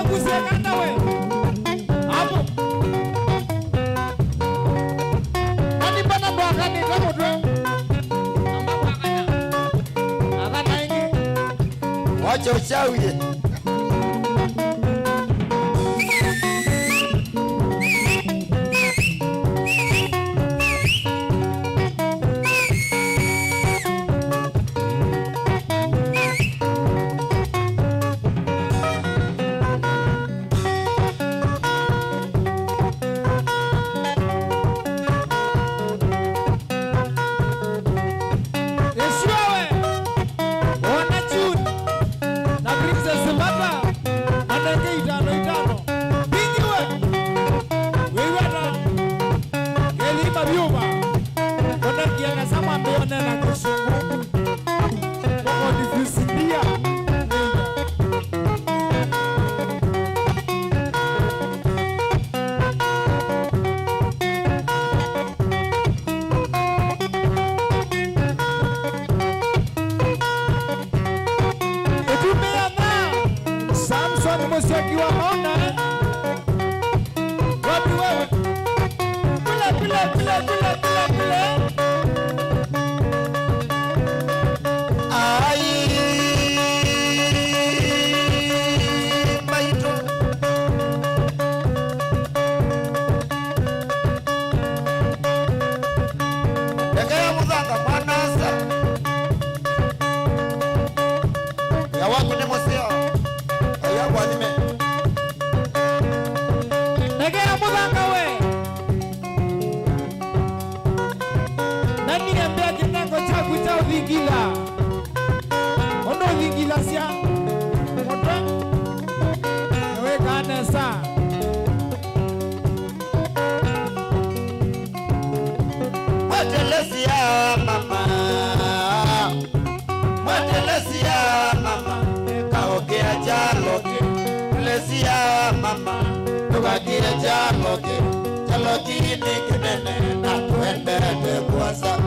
Gusiaganda we. Hapo. Hadi bana bwaka ni kama tu. Agana ingi. Wacha uchawi. Msiakiwa maona wapi wewe kula Ai maito Dekaya mudhanga mwanasa Ya wangu ni moseo Ya walime Dekaya mudhanga we Nani ambia kinango chagu cha vingila Ono vingila siya Otra Ewe kane saa Mwatelesia mama Mwatelesia mama Kaokea jaloke Lesia mama Tukakia jaloke Jaloki ni kinene Na tuende te kuasa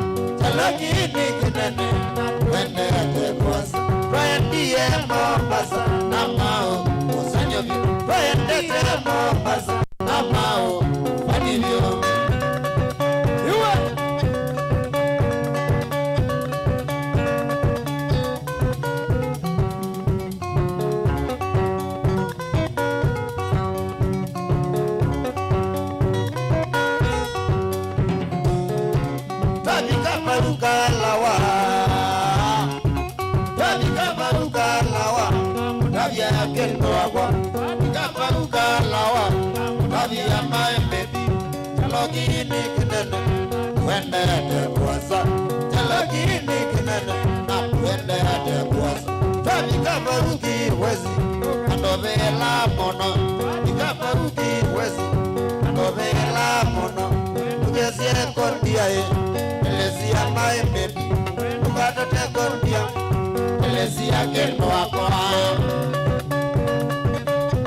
Jaloki ni kinene Na tuende te kuasa Twendie Mombasa Na mao Usanyoki Twende te Mombasa Na mao Fanivyo Kendo agua, kaparuka lawa, tabia my baby, jalogini kinene, wende ate kuasa, jalogini kinene, na wende ate kuasa, tabi kaparuki wezi, andovela mono, kaparuki wezi, andovela mono, tugesie kondia ye, elesia my baby, tukatote kondia, elesia kendo agua.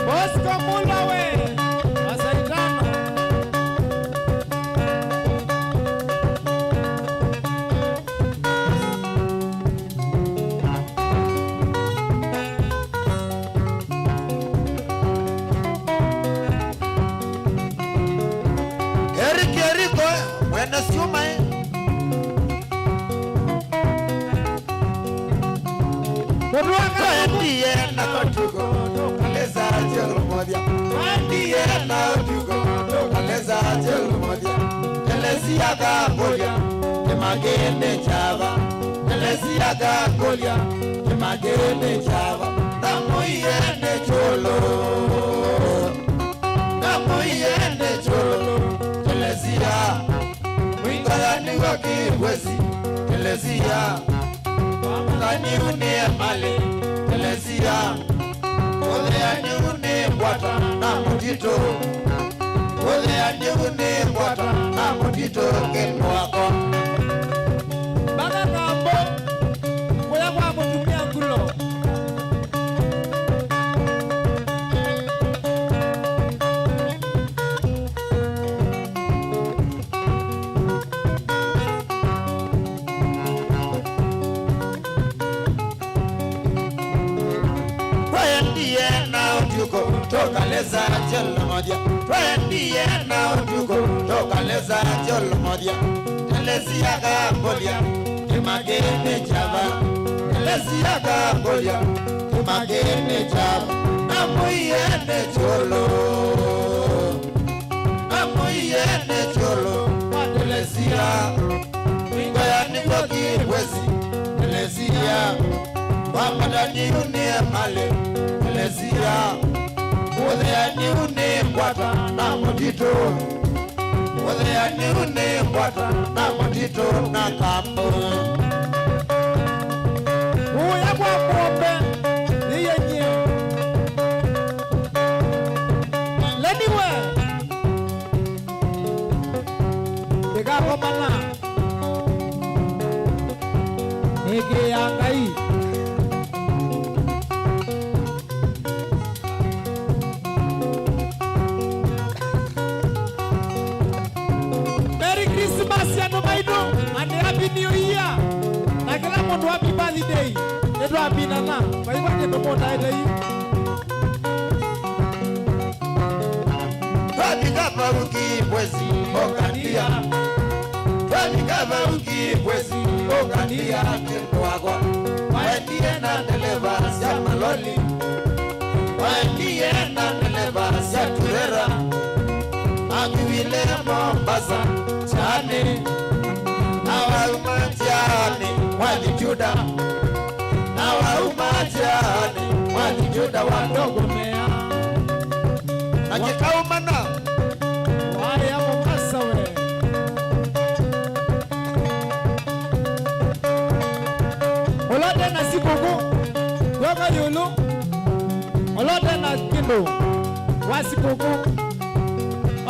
Bosco Mula we Masaitano Eriko Wena siuma Ndiye na kotugo Kaleza jelo modia Ndiye na kotugo Kaleza jelo modia Telesia ga golia Temagene chava Telesia ga golia Temagene chava Namuiene cholo Namuiene cholo Telesia Mwingayani waki wezi Telesia Kani unie mali Telesia Oleani unie bwata na mutito Oleani unie bwata na mutito kenu wako Baka kambo Kuya kwa mutumia ngulo tokaleza jolo moja twendie na utuko tokaleza jolo moja telesia gambolia imagene java telesia gambolia imagene java namuyene jolo telesia ngoya nikoki wezi telesia wamadani unie male telesia Udhayani unekwata na motito Udhayani unekwata na motito na kambo Uya kwa pombe Niye nye Leniwe Dega pomana Nege yangai and happy new year. Na kila mtu happy birthday. Edo happy nana. Kwa hivyo ndio mmoja ile hii. Twabika uki bwezi okandia. Twabika uki bwezi okandia kento wako. Waendie na televasi ya maloli. Waendie na televasi ya turera. Akiwile Mombasa chane. Nawa umajani walijuda Nawa umajani walijuda wadogo mea Nakika umana Wale ya Mombasa we Olode na sikuku Yoga yulu Olode na kindo Wasikuku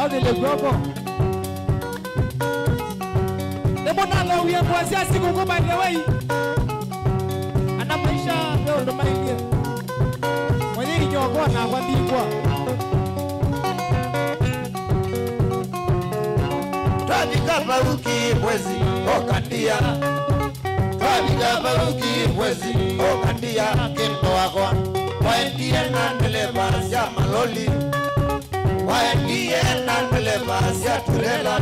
Odile gogo Mbona leo uye kuanzia siku kwa by the way ana maisha leo ndo maingia mwenye nyoko na kwandikwa Twabika uki bwezi okandia Twabika uki bwezi okandia kento wako Waendie na televasi ya maloli Waendie na televasi ya turela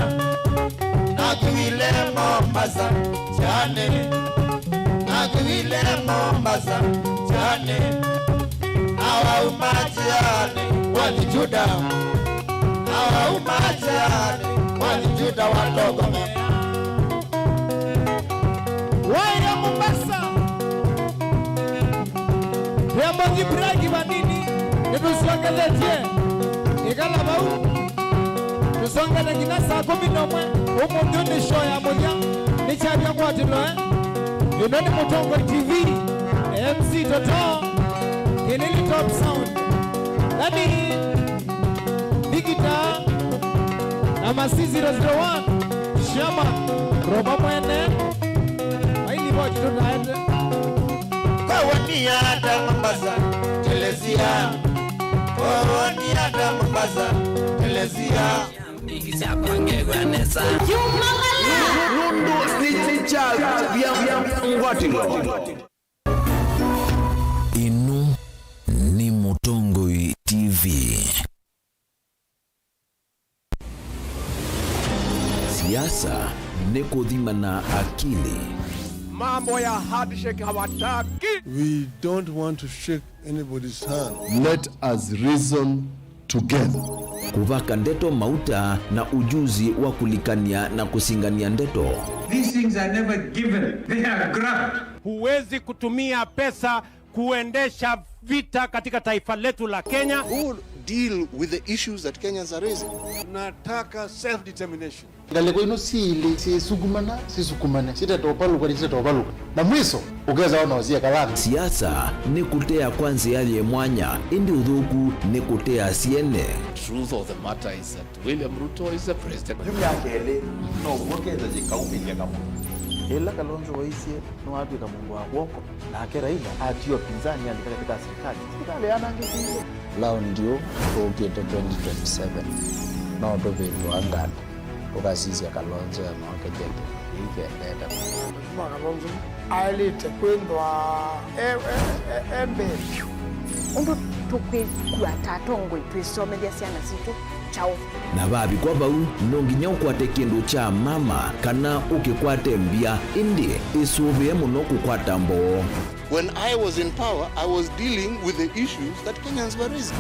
Nakuwile Mombasa chane Nakuwile Mombasa chane Awa umajane walijuda Awa umajane walijuda wadogo mea Waya Mombasa Yambogi bragi wanini Nitusiongeletie Ikala bau Tusonga na kinasa kumi nomwe Umo mjoni show ya moja Nichabia kwa tilo Yunoni Mutongo TV MC Toto Kinili Top Sound Nani Digita Nama C001 Shama Roba mwene Haini boji tunaende Kawani ada Mombasa Telesia Kawani ada Mombasa Telesia Inu ni Mutongo TV. Siasa ni kuthimana akili. Mambo ya handshake hawataki. We don't want to shake anybody's hand. Let us reason together. Kuvaka ndeto mauta na ujuzi wa kulikania na kusingania ndeto. These things are never given. They are grabbed. Huwezi kutumia pesa kuendesha vita katika taifa letu la Kenya. Who will deal with the issues that Kenyans are raising? Nataka self-determination. Galeko ino siili si sukumane sita topaluka na mwiso ugeza ona wazia kalana. Siasa ni kutea kwanza yale mwanya indi udhuku ni kutea siene. Truth of the matter is that William Ruto is the president. Ela Kalonzo Waisie no watu kama Mungu wako na akera ila atio pinzani andika katika serikali anangekiwa lao ndio tukiete 2027 no ndo vile angana tukasisi Kalonzo ya mwaka jete ikendeta Mwa Kalonzo alite kwendwa embe tukwe kuatatongo twisomethia ciana citu chao na babikwa bau no nginya ukwate kindu cha mama kana ukikwate mbia indi isuvie muno kukwata mbo. When I was in power, I was dealing with the issues that Kenyans were raising.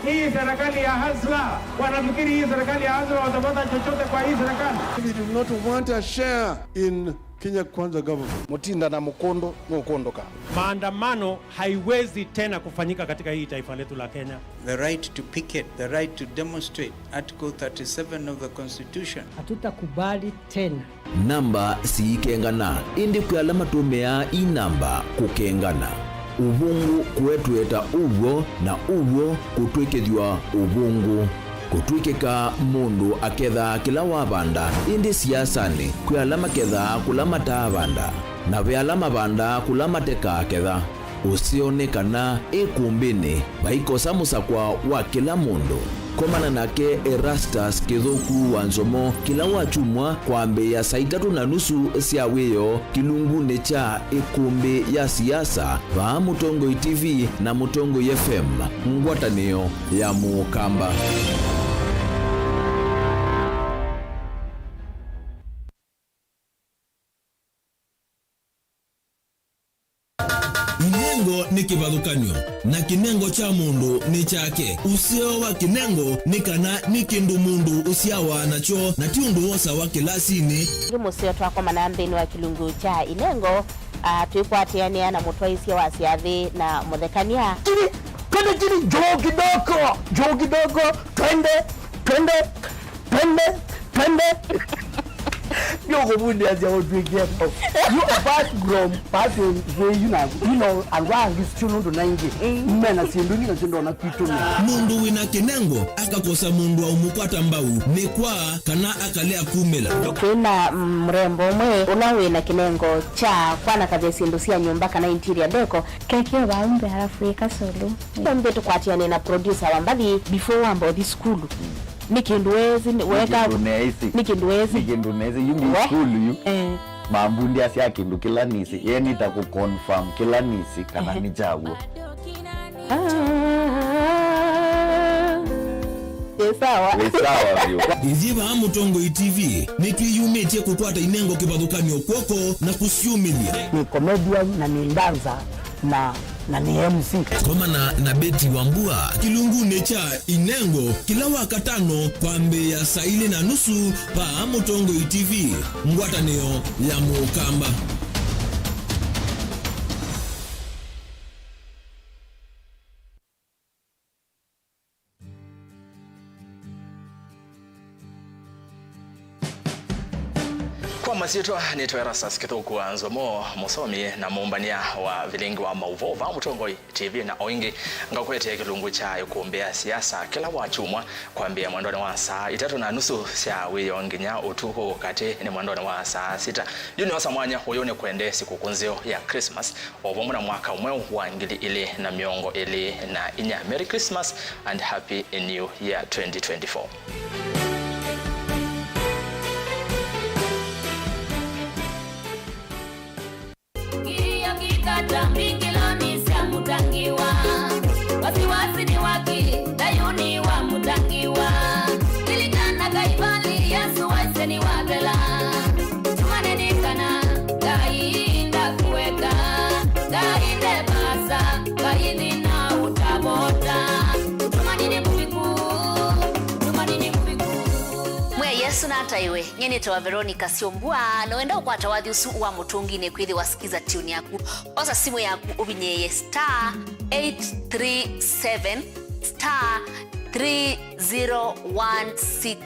Hii serikali ya Hasla, wanafikiri hii serikali ya Hasla watapata chochote kwa hii serikali? We do not want a share in Kenya Kwanza government. Mutinda na Mukondo nukondoka. Maandamano haiwezi tena kufanyika katika hii taifa letu la Kenya. The right to picket, the right to demonstrate, Article 37 of the Constitution. hatutakubali tena Namba si kengana indi kwalama tumea inamba kukengana. Ubungu kuetweta uwo na uwo kutwikethwa ubungu. Kutwikeka mundu aketha kila wabanda indi siasani kwalama ketha kulama tabanda na vyalama banda kulama teka ketha usionekana ikumbini baikosa musakwa wa kila mundu. Komana nake Erastus Kithuku wa Nzomo kila wachumwa kwambe ya saa 3:30 cia wiyo kilunguni cha ikumbi ya siasa va Mutongoi TV na Mutongoi FM ngwatanio ya Mukamba. Kinengo ni kivathukanio na kinengo cha mundu ni chake. Usio wa kinengo ni kana ni kindu mundu usiawa nacho na ti undu wosa wa kilasini. musio twako manambeni wa kilungu cha inengo twikwatiania na mutwaisia wa siathi na muthekania Twende joo kidogo twende Yoko bundi aja odwege you apart from passing where you know and why is chuno ndo nangi mena sindungi na chindo na kitu mundu wina kinengo akakosa mundu wa umupata mbau ni kwa kana akalea kumela kuna mrembo mwe unawe na kinengo cha kwana kaze sindu cia nyumba kana interior deco keke waumbe halafu ikasolo mbe tukwatiane na producer wa mbali before wambo di school nikinduwezi weka nikinduwezi yumi school yu mambundi asia kindu kila nisi yeni ta ku confirm kila nisi kana ni jawo sawa vyo Iziva Mutongoi TV ni twiyumitie kukwata inengo kivathukanio kwoko na kusiumilia ni comedian na ni dancer na ni MC komana na Beti Wambua kilunguni cha inengo kila wakatano kwambe ya saa 2:30 pa Mutongoi TV ngwatanio ya Mukamba. Kwa masito ni Erastus Kithuku wa Nzomo musomi na mumbania wa vilingi wa mauvova Mutongoi TV na oingi ngakwete kilungu cha ikumbea siasa kila wachumwa kwambia mwandoni wa saa 3:30 cia wiyo nginya utuko kati ni mwandoni wa saa 6 yuni wasa mwanya uyone kwende siku kunzio ya Christmas ovomu na mwaka umwe wa ngili ili na miongo ili na inya Merry Christmas and Happy New Year 2024. Wasiwasi ni waki, dayuni wa mutangiwa Nilikana kaibali, Yesu waise ni wabela Tumanenikana, gainda kuweka Gainde basa, gaini na utabota Tumanini kubiku Mwe Yesu na hata iwe Nyenito wa Veronica Siombua Noenda ukwata wathi usu wa mutungi ne kwithi wasikiza tune yaku Osa simu yaku ubinyeye *837 *3016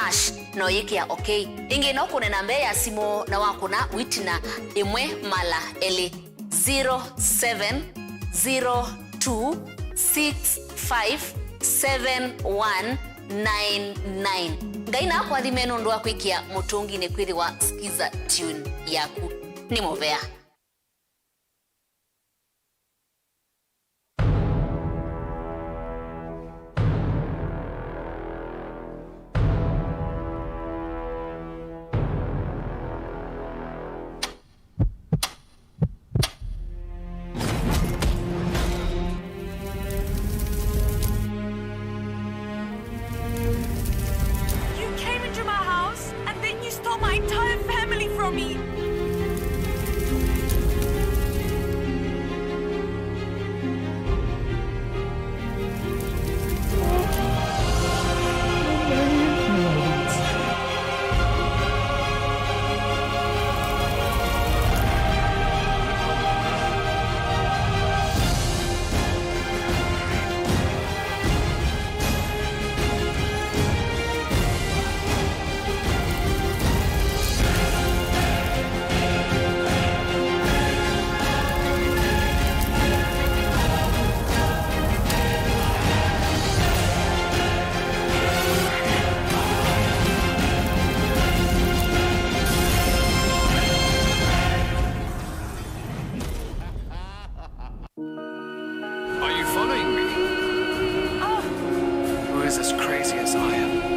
ash no yikia okay ingi no kunena mbe ya simu na wakuna witina imwe mala ele 0702657199 ngaina kwa thimeno ndo akwikia mutungi ne kwithi wa skiza tune yaku ni movea my entire family from me. Are you following me? Who is as crazy as I am?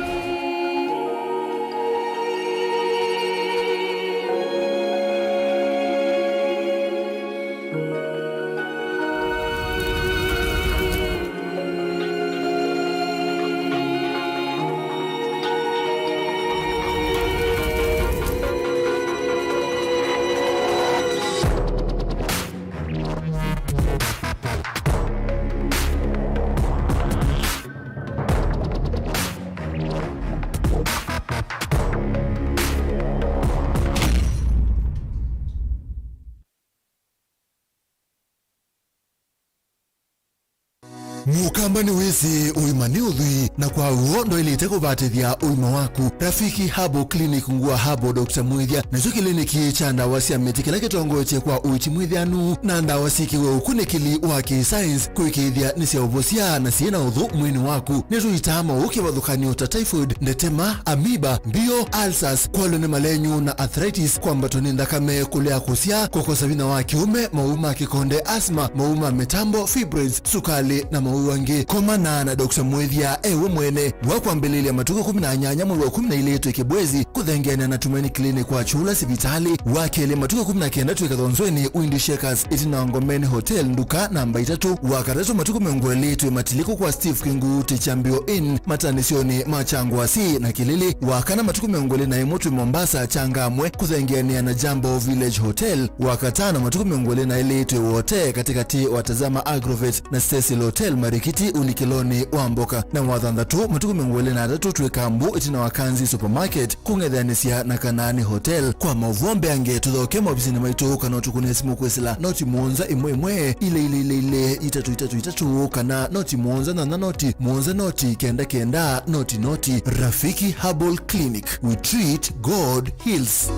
Mukamba ni wezi uimani udhui na kwa uondo ili iteko batithia uima waku. Rafiki Habo Clinic ngua Habo Dr. Mwithia na zo kliniki cha ndawa cia miti kila kitongoche kwa uichi mwithianu na ndawa cikiwe ukunikili wa ki-science kuikithia ni cia uvosia na ciena uthu mwini waku ni ruitama ukivathukanio ta typhoid, ndetema, amiba, mbio, ulcers, kwalo ni malenyu na arthritis, kwambato ni ndakame, kulea kusia, kukosa vina wa kiume, mauma kikonde, asma, mauma metambo, fibroids, sukali na wangi. Komana na Dr. Mwithia ewe mwene wakwambililia matuko 18 mwezi wa 12 ikibwezi kuthengeana na Tumaini Clinic kwa chula sibitali wakele matuko 19 tuikathonzweni Windy Shakers itina Ngomeni Hotel nduka namba 3 wakatazo matuko mengweli matiliko kwa Steve Kingu Tichambio Inn matanisioni Machangwa C na Kilili wakana matuko mengweli na Emotu Mombasa Changamwe kuthengeana na Jambo Village Hotel wakatana matuko mengweli na Elite wote katikati watazama Agrovet na Cecil Hotel Marikiti ulikiloni Wamboka na wathandatu matuko mengwele na atatu twekambu itina Wakanzi Supermarket kungethanisia na Kanani Hotel kwa mavombe ange tuthoke mabisini maitu kana tukunesimu kwesila noti muonza imwe ile itatu kana noti muonza na noti kenda noti. Rafiki Herbal Clinic, we treat, God heals.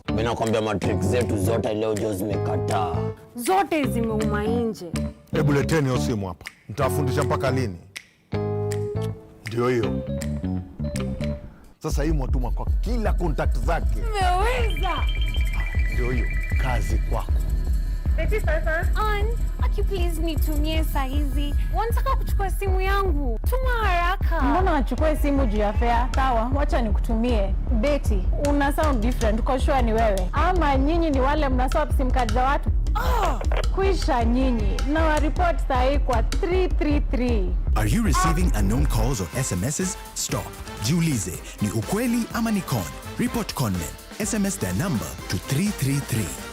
Mimi nakwambia matrix zetu zote leo jo zimekataa. Zote zimeuma nje. Hebu leteni hiyo simu hapa. Nitawafundisha mpaka lini? Ndio hiyo. Sasa hii mwatuma kwa kila contact zake. Nimeweza. Ndio hiyo. Kazi kwako. Aki please nitumie saa hizi. Wanataka kuchukua simu yangu. Tuma haraka. Mbona wachukue simu juu ya fare? Sawa, wacha nikutumie. Betty, una sound different. Uko sure ni wewe? Ama nyinyi ni wale mnaswap sim card za watu? Kuisha nyinyi. Na wa report saa hii kwa 333. Are you receiving unknown calls or SMSs? Stop. Jiulize, ni ukweli ama ni con? Report conmen. SMS their number to 333.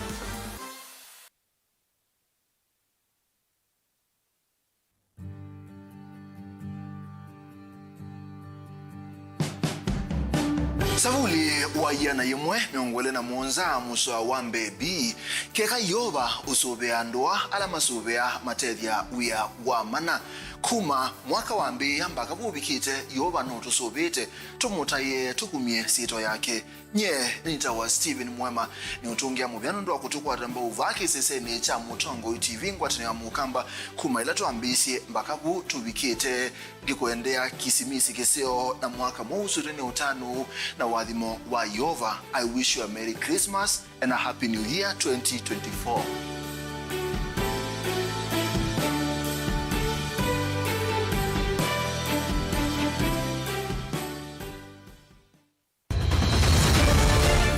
Savuli wa yana yemwe miongole na monza muswa wambe B keka yoba usobea ndoa ala masobea matethia uya wa mana kuma mwaka wambe mpaka bubikite yoba no tusobete tumutaye tukumie sito yake nye nitawa Steven Mwema ni utungia mubyano ndo akutukwa tamba uvaki sesene cha Mutongo TV ngwatene ya Mukamba kuma ila tuambisi mpaka bu tubikite ndikoendea kisimisi keseo na mwaka mwusu 25 na wadhimo wa Yova. I wish you a Merry Christmas and a Happy New Year 2024.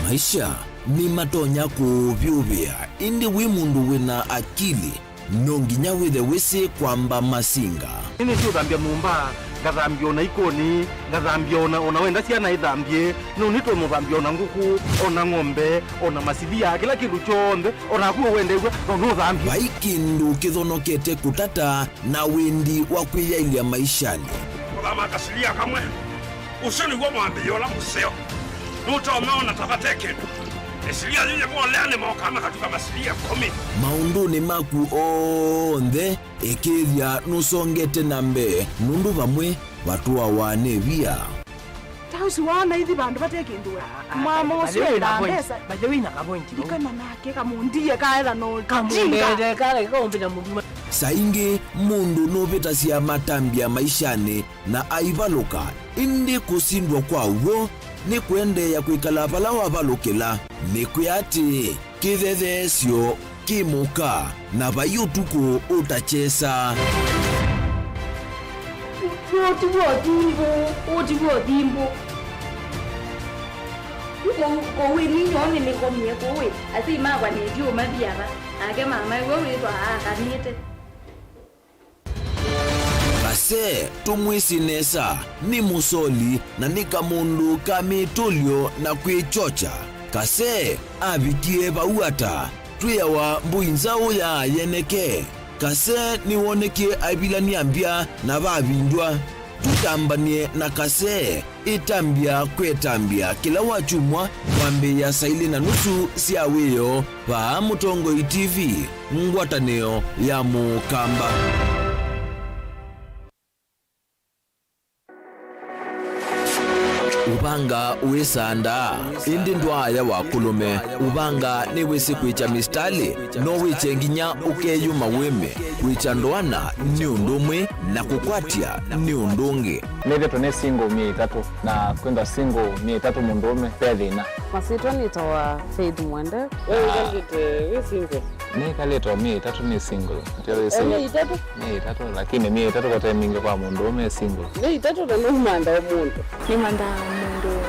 Maisha ni matonya kuvyuvia indi wimundu wina akili nonginya withe wisi kwamba masinga nini tu gambia mumba ngathambia ona ikoni ngathambia ona wenda ciana ithambie no nitwe muthambia ona nguku ona ng'ombe ona masidia kila kindu chonthe ona kuo wende igwe no thambia vai kindu kithonokete kutata na windi wa kwiyailia maishani kama kasilia kamwe usoni gwa mwambio la museo nutomeona tabateke esilia lile mwaleane mokama katika masilia 10 maunduni maku onthe ikithia nusongete nambe nundu vamwe vatua wane via tausi wana hithi bandu batekindura mama uswera pesa bajewina kapointi ikana nake kamundie kaera no kamundie kale kombina muduma saingi mundu novitasia matambia maishani na aivaluka indi kusindwa kwa uwo ni kuendeya kwikala vala wavalukila ni kuyati kithethesyo kimuka na vayutuku utachesa utivyotimbo kowi ninyoni nikomie kowi asimakwa nivyuma vyava ake mama iwe witwa akanite kase tumwisinesa ni musoli na ni kamundu kamitulyo na kwichocha kase avikie vauata twiyawa mbuinzau ya yeneke kase niwonekie avilania mbya na vavindwa tutambanie na kase itambia kwetambia kila wachumwa kwambi ya saili na nusu siawiyo pa Mutongoi TV ngwatanio ya Mukamba. Ubanga uisanda indi ndwaya wakulume ubanga ni wisi kwicha mistali no wiche nginya ukeyuma wime kwicha ndwana ni undumwe na kukwatia ni undungi neve tone single 3 na kwenda single 3 mundume pedina masitwa nitawa Faith Mwende wewe kalite single ni kalito 3 ni single tele single 3 lakini 3 kwa time mingi kwa mundume single 3 na manda omuntu ni manda mundu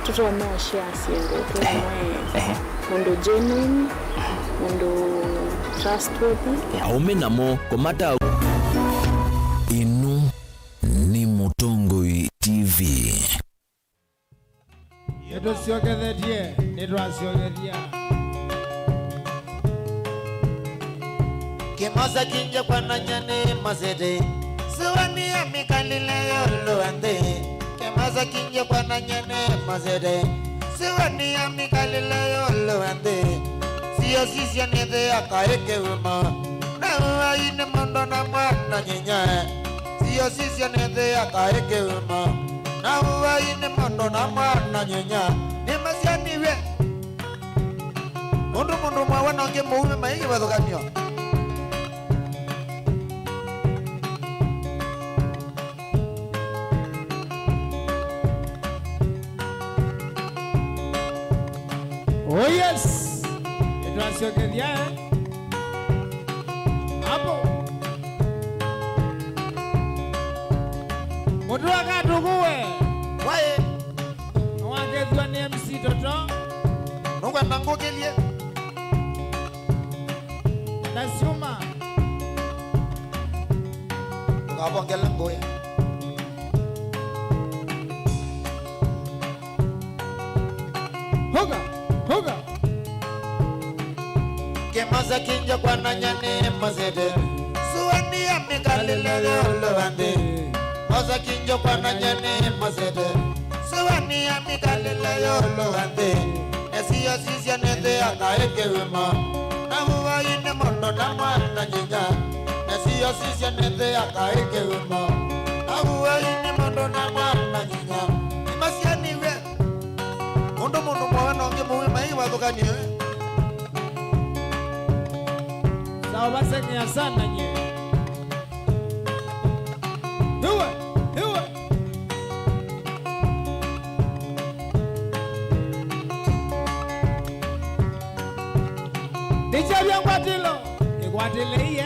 tutomoshia single tumwe mundu genuine mundu trustworthy aume namo komata inu ni Mutongoi TV yedo siogethetie nitwa siogeria Kimasa kinje kwa nanyane mazede Suwani ya mikalile yolo ande Kimasa kinje kwa nanyane mazede Suwani ya mikalile yolo ande Siyo sisi ya nede ya kaeke wima Na uwa ine mondo na mwana nyenya Siyo sisi ya nede ya kaeke wima Na uwa ine mondo na mwana nyenya Nimasi ya niwe Mundu mwa wanange muhume maigi wadhukanyo Oh yes, nitwa que dia hapo mutu akatukuwe wae wangethwa ni MC Toto nugwenda ngukilie ndasiuma ukabongela nguya Hoga Kemasa kinja kwa nanyane mazede Suwani ya mikalile yolo wande Masa kinja kwa nanyane mazede Suwani ya mikalile yolo wande Nesiyo sisi ya nede ya kaeke wima Na huwa ine mondo na mwana njinja Nesiyo sisi ya nede ya kaeke wima Na huwa ine mondo na mwana njinja Nimasi ya niwe Mundu mwana onge muwe mai wadhukani sawa basi ni sana nye Hiwe Dijabia ngwatilo Ngwatile iye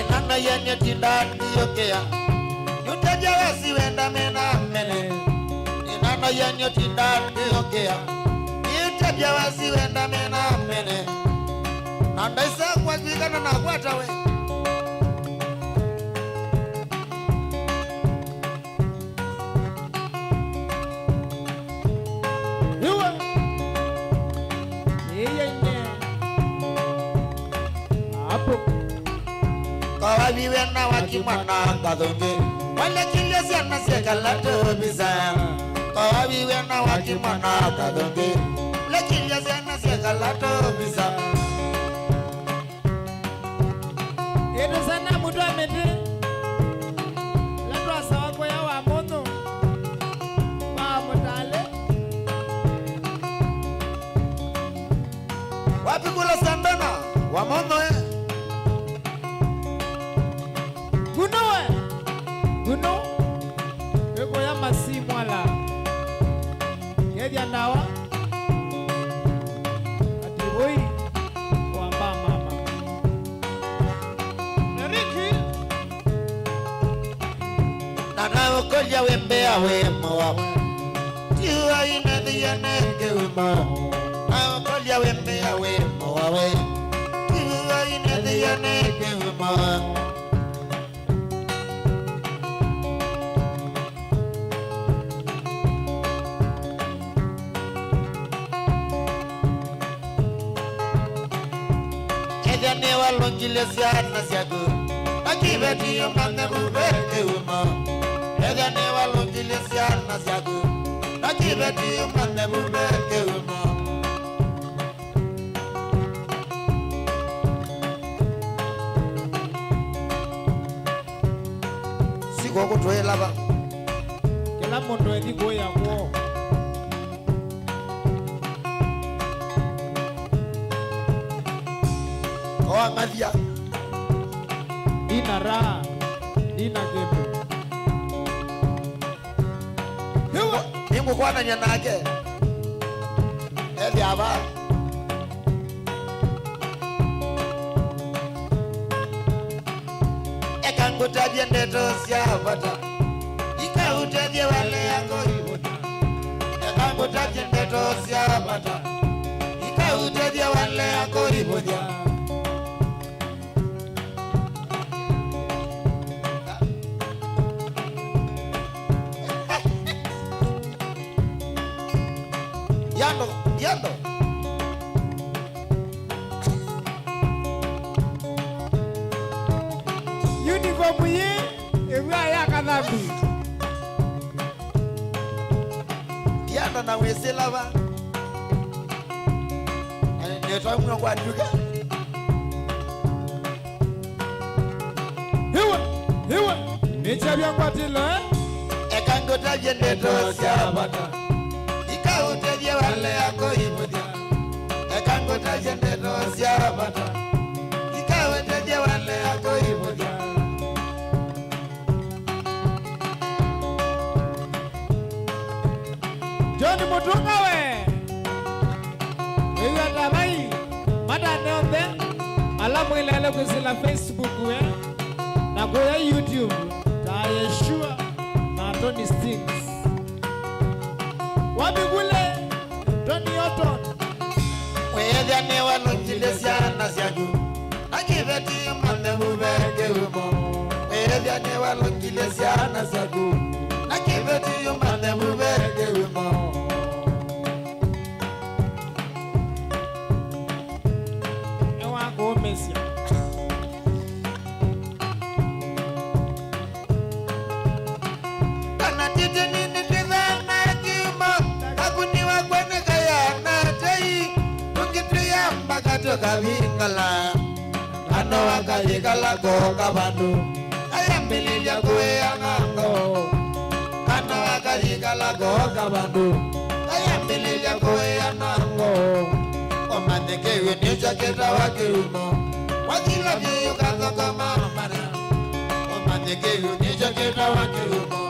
Inana yenye tindani yokea Yuteja wasi wenda mena mene Inana yenye tindani yokea Yuteja wasi wenda mena mene na ndaisa kwa kwigana na kwata we kawaviwe na wakimwana kadhonge wale kilesi anasiekalato bisa kawaviwe na wakimwana kadhonge wale kilesi anasiekalato bisa edo sana mudu amete ladwa sawa kwa ya wa mono wa motale wapi kula sandana wa mono Guno eko ya masimu ala Yedi anawa Ati hoi Wamba mama Nariki Nana ukolya wembea wemo wawe Tiwa inadhi ya nenge wemo Na ukolya wembea wemo wawe Tiwa inadhi ya nenge wemo ne walongile siana siago akibeti yomane bubeke umo ega ne walongile siana siago akibeti yomane bubeke umo siko kutwela ba kila mondo ediko ya kwa Madia Dina Ra Dina Gebo Himu kwa na nyanake Eli aba Eka ngutabia ndeto siapata Ika utabia wale yango ibuta Eka ngutabia ndeto siapata Ika utabia wale yango ibuta Yando Uniform ye ewa ya kadhabi Yando na wesela ba Neto mwa kwa duka Hiwa Nichabia kwa tilo Ekango tabia neto siabata Utedia wale yako ibudia Ekango taje ndeto siabata Ika utedia wale yako ibudia John Mutunga we Ewa tabai Mada neonde Alamu ilale kusila Facebook we Na kuya YouTube Ta Yeshua Na Tony Stings Wabigule Tony Oton Mwedya ne walongile siana siagu Akiveti mande mubeke umo Mwedya ne walongile siana siagu Akiveti mande mubeke umo Ewa Gomesia Kana titi nini tizana kimo Kakuniwa kwene kaya na tei Tukitria mbaka toka vingala Ano wakajikala koka bandu Kaya mbilija kue anango Ano wakajikala koka bandu Kaya mbilija kue anango Omandeke winicha kita wakirumo Wakila viyo kathoko mamana Omandeke winicha kita wakirumo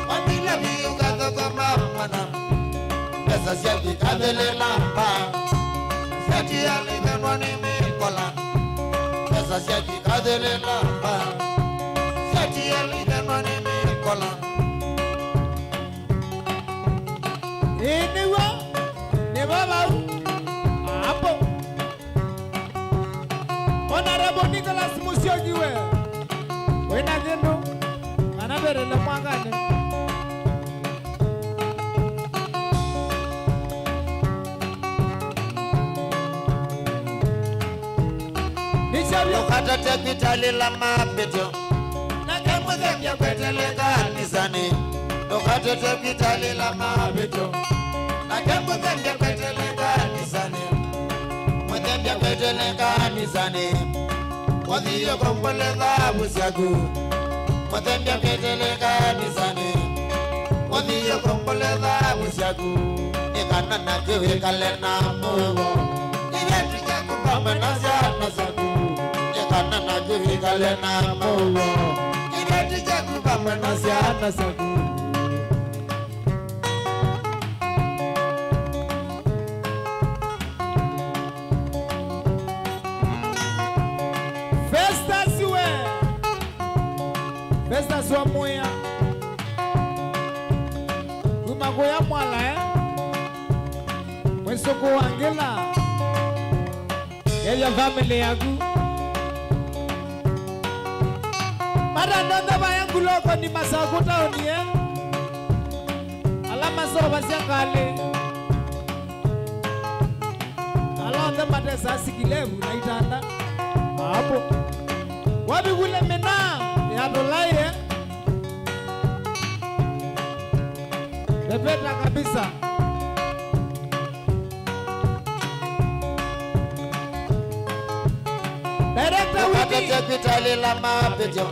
Wakila viyo kathoko mamana Pesa siati kadele namba Siati alivenwa ni mikola Pesa siati kadele namba Siati alivenwa ni mikola Iniwa Ni baba Apo Honorable Nicholas Musyogiwe. Wena gendo. Anabere le mwangane. Lokata tekitali la mapeto na kemuze mya kwetele kanisani. Lokata tekitali la mapeto na kemuze mya kwetele kanisani. Mwete mya kwetele kanisani. Wadiyo kompole dhabu siagu. Mwete mya kwetele kanisani. Wadiyo kompole dhabu siagu. Nikana na kiwe kalena mugo. Niletu jaku kama naziana sagu. Kana na jiri kale na mowo Ibeti jaku kama na siana sagu Festas we Festas wa moya Kumagoya mwala Mwesoko wangela Yeya family yagu Mara nanda bayangu loko ni masakuta oni Alama soba siangale Alonde mate sasi kilevu na itanda Hapo Wabi kule mena ya dolaye Bebeta kabisa Director wiki Tekitali la mapeto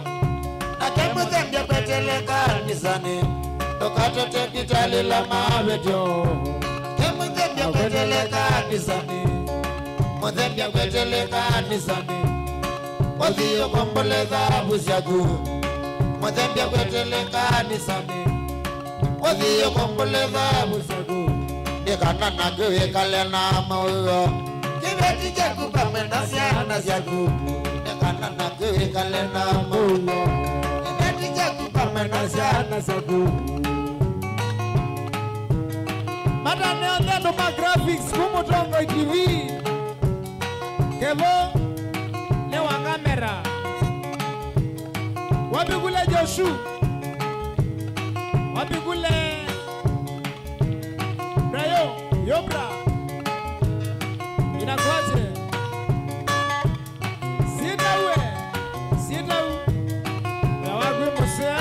Kemuze mya kwetele kanisani. Lokata tekitali la mapeto Kemuze mya kwetele kanisani. Mweze mya kwetele kanisani. Wadiyo kompole dhabu siagu. Mweze mya kwetele kanisani. Wadiyo kompole dhabu siagu. Nikana na kiwe kale na moyo. Kibeti jaku pamena siana siagu. Nikana na kiwe kale na moyo. Menasiana sagu Mata neongendo ma graphics Kumutongo TV Kevo Lewa kamera Wapigule Joshu Wapigule Brayo Yobra Inakwaje Sida uwe Sida uwe Yawagwe Musea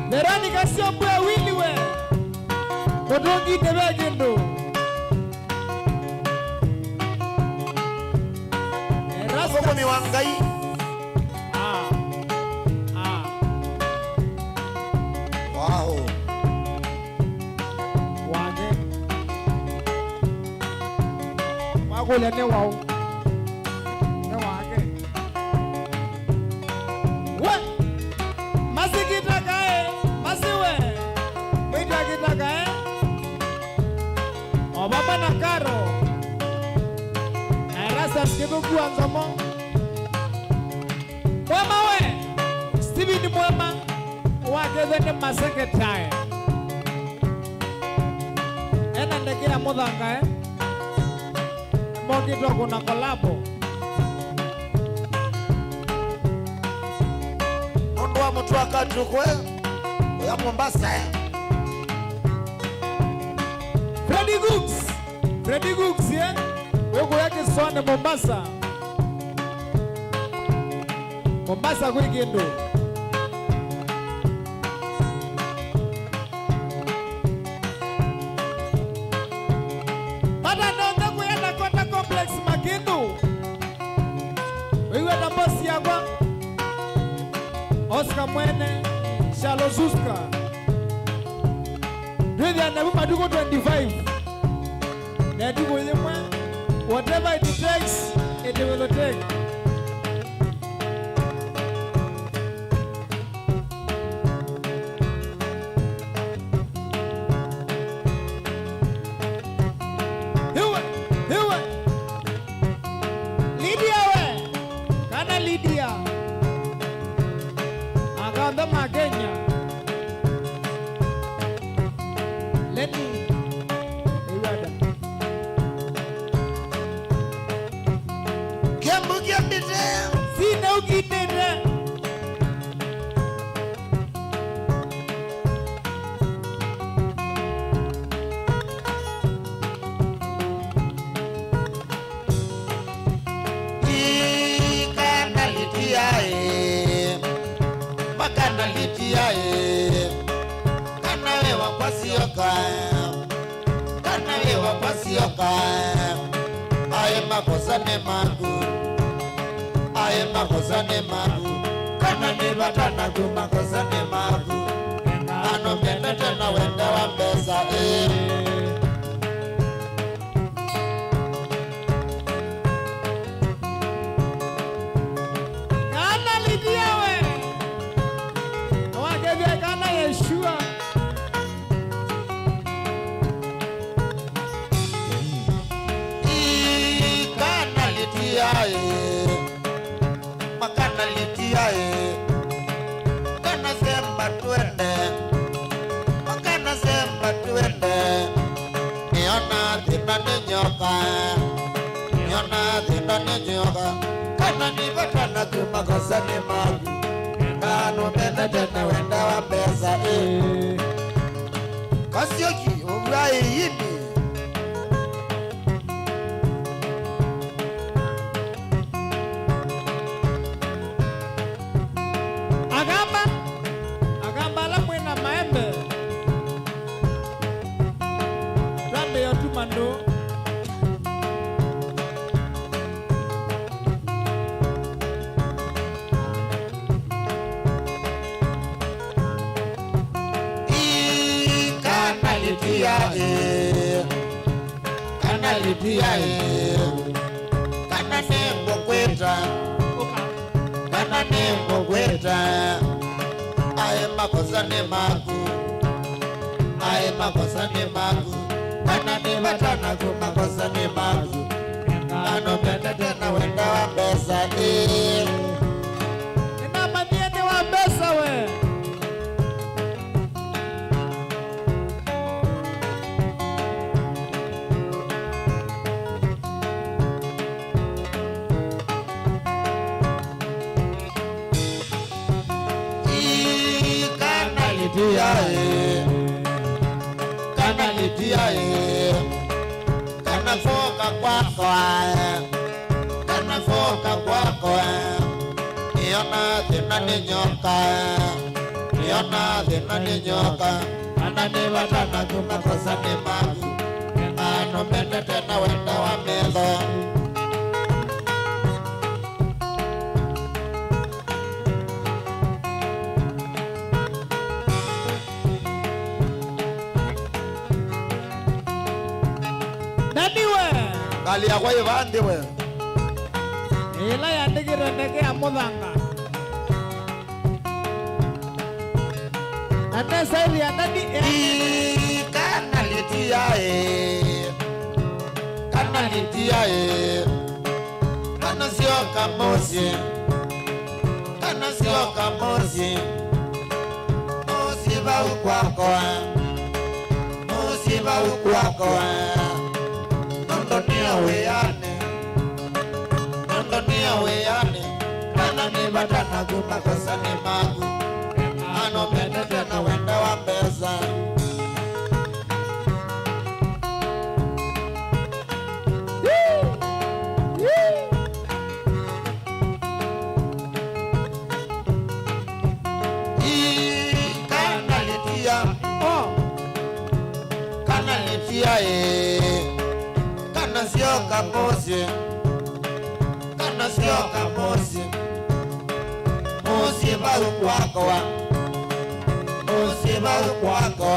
Veronica Siombe wili we Kodongi tebegendo Erasmo ni wangai Wow Wage Wagole ne wao Ne wage What Masikita kae Masiwe Mwita kita kae Obama na karo Erasa skibu kuanzomo Mwema we Steven Mwema Wake zene maseketae Ena ndekea mudhanga Mogi toko na kolabo Ondwa mtu akatukwe ya Mombasa Freddy Gooks Wego yake swane Mombasa Mombasa kwigendo Mata nonde kuyenda Kota Complex Makindu Wewe na bosi yagwa Oscar Mwene Shalo Zuska Dwethi anabu maduko 25 Nadibu yemwe Whatever it takes, it will take. Lydia we, kana Lydia. Akanda Magenya. Lenny. Bukia bite. Sina ukinene. Makana litiae. Kana wewa kwa sioka. Kana wewa kwa sioka. Aye makosa ne magu. Aye makosa ne magu. Kana ni batana ku makosa ne magu. Ano mende tena wenda wa pesa Kana lidia we. Awagevye kana Yeshua. Kana litiae. Makana litiae. Kana semba tuende. Makana semba tuende. Niona thina ni nyoka. Niona thina ni nyoka. Kana ni batana kumakosa ni magu. Kano mende tena wenda wa pesa Kasioki urai yini. Agamba la mwena maembe. Rambe ya tumando. Kana litiae. Kana litiae. Kana nembo kweta. Kana nembo kweta. Aye makosa ne magu. Aye makosa ne magu. Kana ni batana ku makosa ne magu. Ano mende tena wenda wa pesa Ina maniende wa pesa we. Kana litiae. Kana litiae. Kana foka kwako. Kana foka kwako. Niona thina ni nyoka. Niona thina ni nyoka. Kana ni batana kumakosa ni magu. Ano mende tena wenda wa melo. Nani we. Gali ya kwa ivandi we. Ila ya ndigire ndege ya muthanga. Nane saili ya nani. Kana litiae. Kana litiae. Kana sio kamosi. Kana sio kamosi. Musiba ukwako. Musiba ukwako. Nondonia weyane. Nondonia weyane. Kana ni batana kumakosa ni magu. Ano mende tena wenda wa pesa Kana litia. Kana litia Kana sio kamosi. Kana sio kamosi. Musiba ukwako. Musiba ukwako.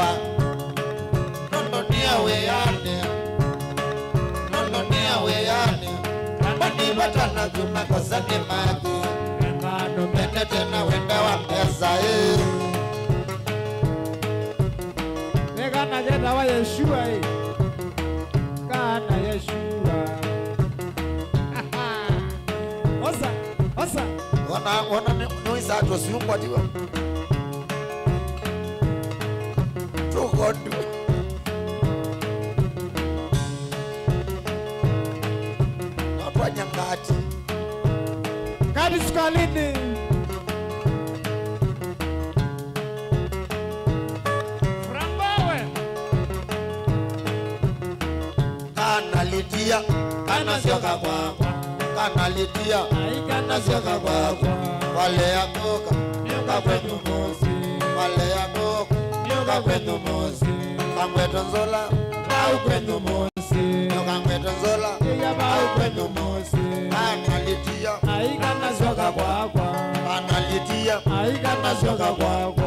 Nondonia weyane. Nondonia weyane. Kana ni batana kumakosa ni magu. Ano mende tena wenda wa pesa Kana jeta wa Yeshua Kana Yeshua. Osa. Wana nuisa atosiumbwa diwa. Tukodu. Natwa nyangati. Utafika lini? Kanalitia, kanasioka kwako. Kanalitia, kanasioka kwako. Wale ya koka, nyuka kwetu mosi. Wale ya koka, nyuka kwetu mosi. Kamweto nzola, au kwetu mosi. Nyuka kwetu nzola, au kwetu mosi. Kanalitia, kanasioka kwako. Kanalitia, kanasioka kwako.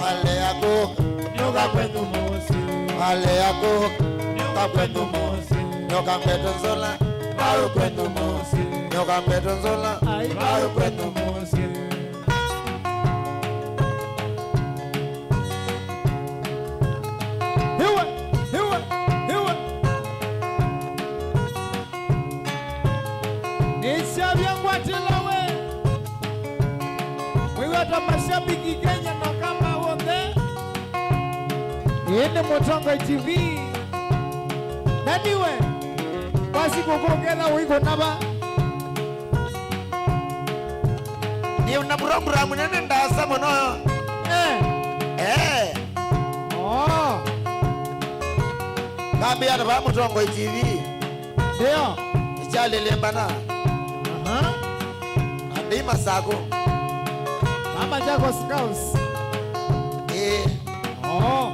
Wale ya koka, nyuka kwetu mosi. Wale ya koka, nyuka kwetu mosi. Nyoka mbeto nzola, au kwetu mosi. Nyoka mbeto nzola, au kwetu mosi. Hiwe, hiwe, hiwe. Nisha vyangu atila we. Mwiwe ata mashabiki Kenya na kama wote. Yende Mutongo TV. Naniwe. Basi kukongela wiko naba. Ni unamurambura munene ndasa mono. Oh. Kambi ya naba Mutongo TV. Ndio. Ichale lembana. Andi masako. Mama Jago Scouts. Oh.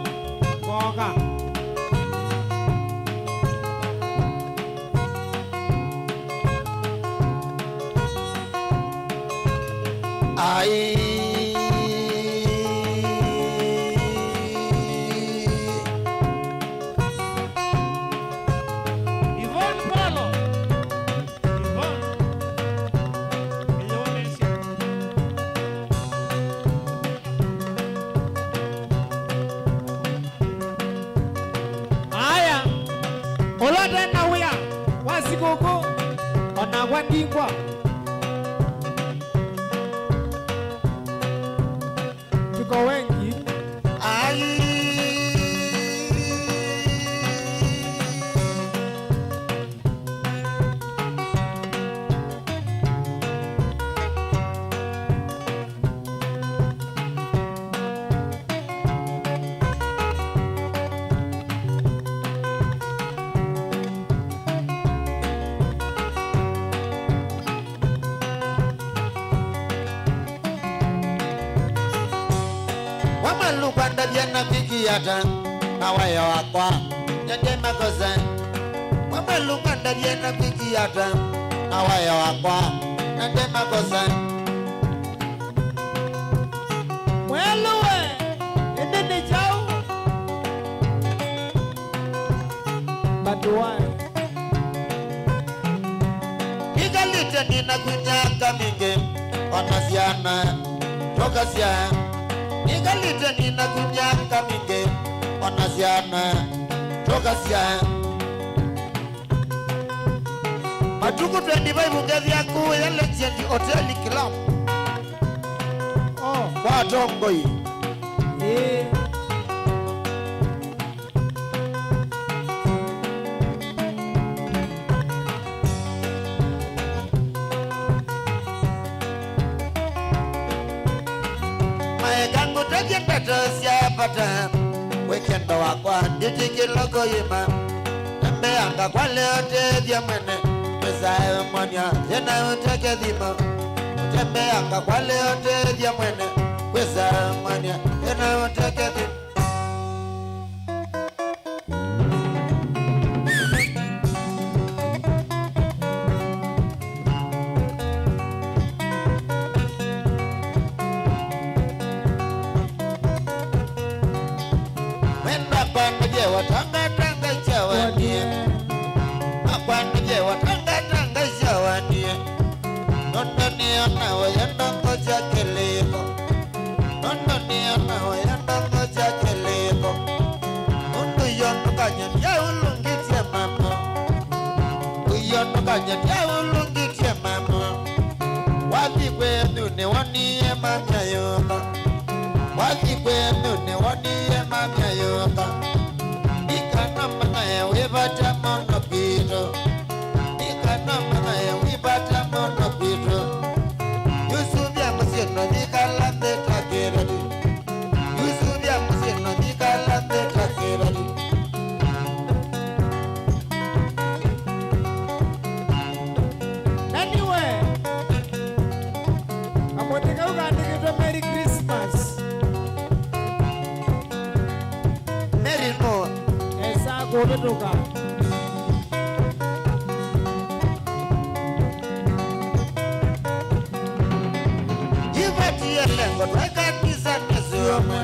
Boga. Ai. Yvonne Palo. Yvonne. Aya. Olode na wia. Wasikoko. Onagwandingwa. Tuko wengi. Wamalupanda biana pikiata na waya wakwa nyende makosa. Wamalupanda biana pikiata na waya wakwa nyende makosa. Mweluwe. Endene chao. Baduwai. Igalite nina kunyaka mingi onasiana toka sia. Igalite nina kunyaka mingi onasiana toka sia. Matuku 25 ngezi yaku ya Legend Hotel Club. Oh, kwa Tongoi. Maegangu teje peto siapata. Wekendo wakwa nditi kiloko yima. Tembe anga kwa leo teje mwene. Pesae mwanya tena uteke dhima. Tembe anga kwa leo teje mwene. Pesae mwanya tena uteke dhima. Matuka. Ipatie lengo tweka kanisa nesiomwe.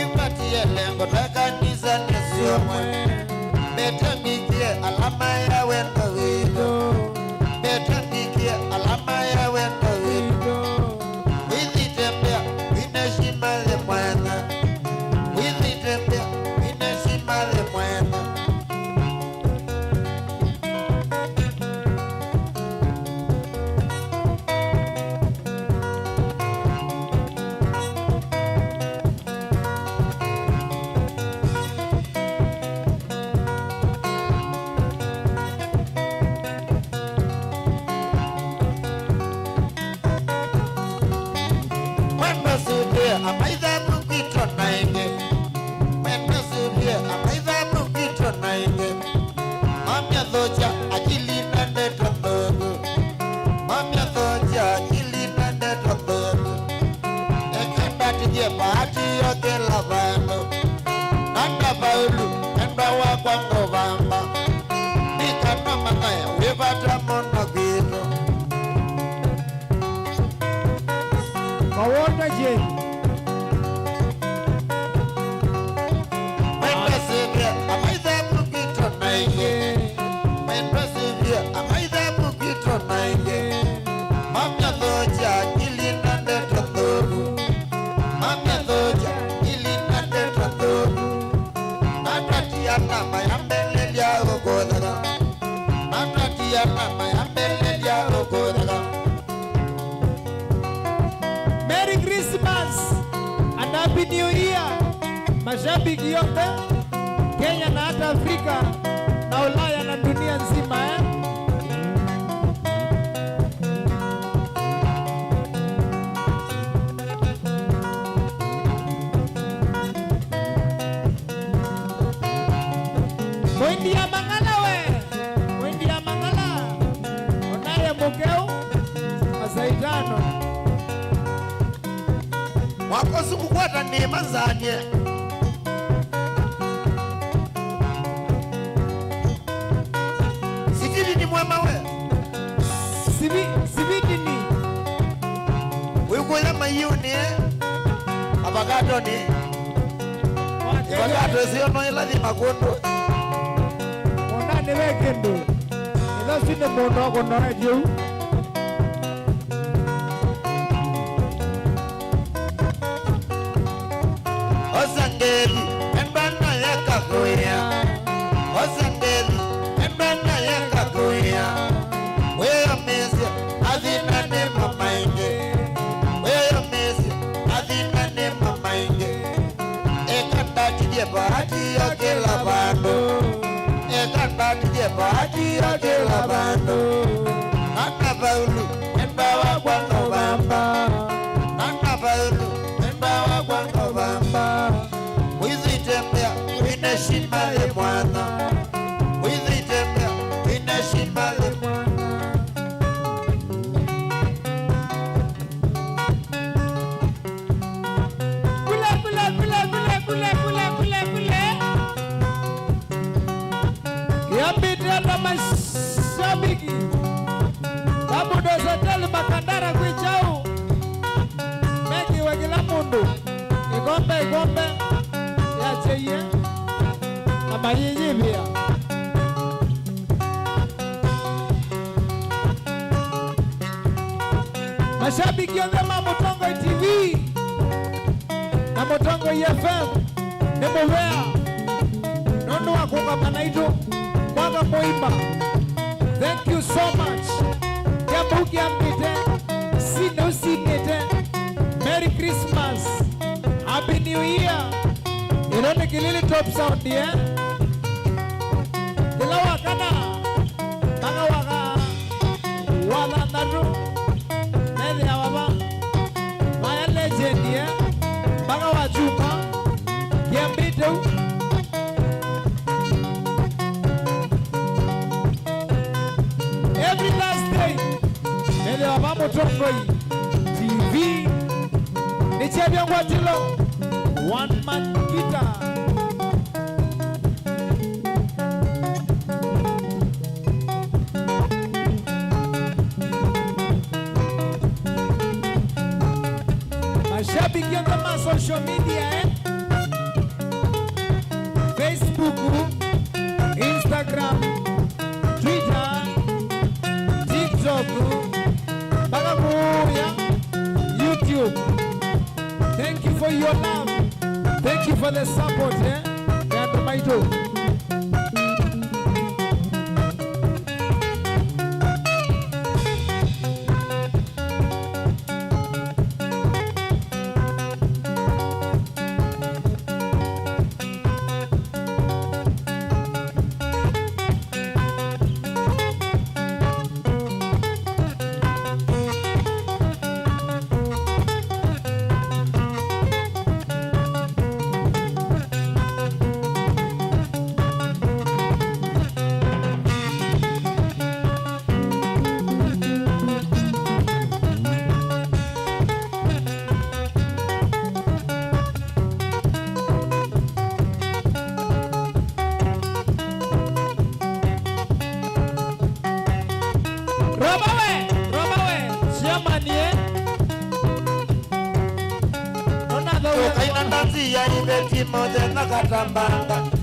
Ipatie lengo tweka kanisa nesiomwe. Betamikie alama ya wendo wito. Betamikie alama ya wendo wito. Wizi tembea ineshima le mwana. Wizi tembea ineshima le mwana. Amaiza mukito nainge. Mwenda subie amaiza mukito nainge. Mamya dhoja akili na neto ndogo. Mamya dhoja akili na neto ndogo. Ekanda tije bahati yoke lavando. Nanda baulu enda wakwango vamba. Nikana manaya webata mono gito. Kawona je. Merry Christmas and Happy New Year. Mashabiki yote Kenya na hata Afrika na Ulaya na dunia nzima Mwendi ya mangala we. Mwendi ya mangala. Onaye mukeu Asaitano. Wakosu kukwata neema zanye. Sividi ni mwema we. Sividi ni. Wiko ya mayuni Abagato ni. Abagato siyo no iladi magondo. Mwana wekendo. Ila sine mono wako na jeu. Osangeli embana ya kakoya. Osangeli embana ya kakoya. Wewe mezi adina ne mamainge. Wewe mezi adina ne mamainge. Ekanda tije bahati ya kila bando. Ekanda tije bahati ya kila bando. Nana baulu embawa kwango bamba. Nana baulu embawa kwango bamba. Wizi tembea ineshima le mwana. Wizi tembea ineshima le mwana. Kiambitenda mashabiki Babu Dozoteli Makandara Kwichau Meki wegila mundu Igombe ya cheye na mayinyi pia Mashabiki yongema Mutongo TV na Mutongo FM ni muvea Nondo wakunga manaitu Mwanga Moimba. Thank you so much. Yabuki ambite. Sino sinete. Merry Christmas. Happy New Year. Irone kilili top sound Kila wakana. Banga waka. Wala nadu. Nede ya waba. Maya legend Banga wachuma. Kiambite. Every last day, Mele wa Mutongo TV, ni Champion Watilo, one man guitar. Tuingie kama social media Facebook, Instagram, Twitter, TikTok, Bagabuya, YouTube. Thank you for your love. Thank you for the support, and my dog.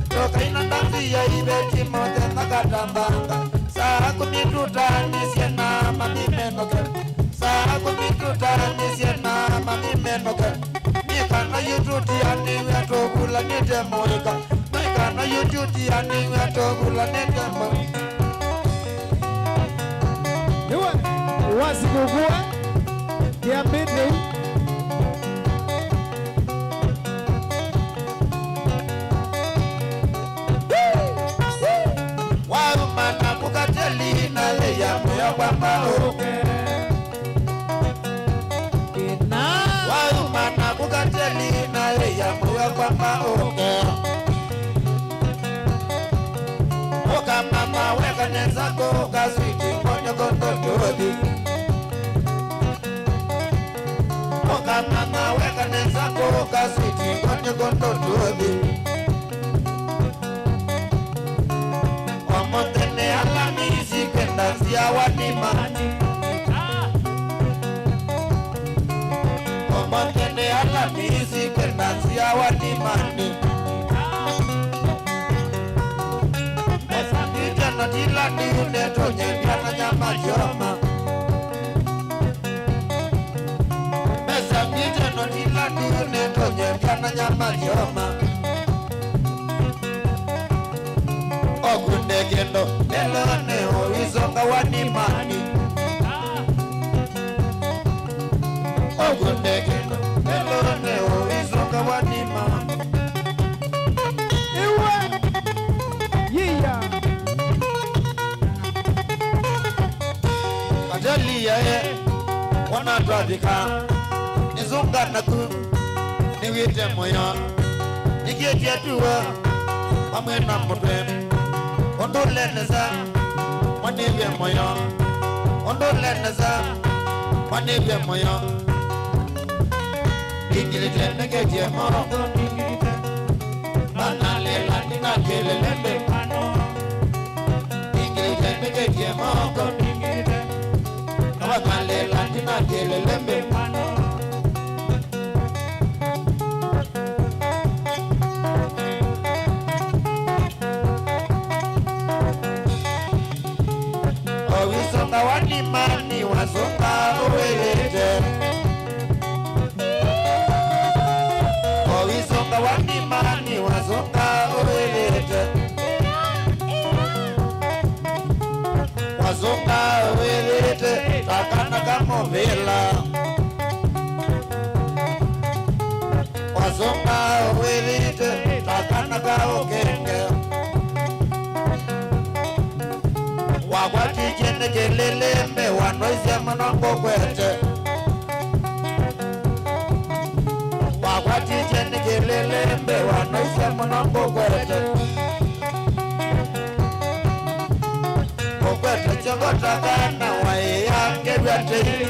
Tokaina ndanzi ya ibeti mote nakatambanga saa kumitutanisye na mamimenoke saa kumitutanisye na mamimenoke nikana yututianiwe tokula nitemoika nikana yututianiwe tokula nitemoika wasikugua kiambini warumana kukatelina leyamoya kwambaoke warumana kukatelina leyamoya kwambaoke oka mama wekanezako kaswiti konyokontotodi oka mama wekanezako kaswiti konyokontotodi Omotene alamisi kendansi awanimani Omotene alamisi kendansi awanimani Mesangitana tilani unetonye kana nyama choma Mesangitana tilani unetonye kana nyama choma Okundekendo elone oizonga wanimani Okundekendo elone oizonga wanimani Iwe Yia Kajalia wanatwadika Nizunga naku Niwite moyo Nigetia tuwa Mamwena mutwe Ondoleneza Manivye moyo Ondoleneza Manivye moyo Ingilite negetie morongo Manalela nina kelelembe Ingilite negetie morongo Manalela nina kelelembe Owisonga wanimani wasonga uwelete Owisonga wanimani wasonga uwelete Wasonga uwelete takana kamo vela Wasonga uwelete takana kao kenge Wagwati jene kelele wanoise manongo kwete Wagwati jene kelele wanoise manongo kwete Okwete chongota kana wae yange vyate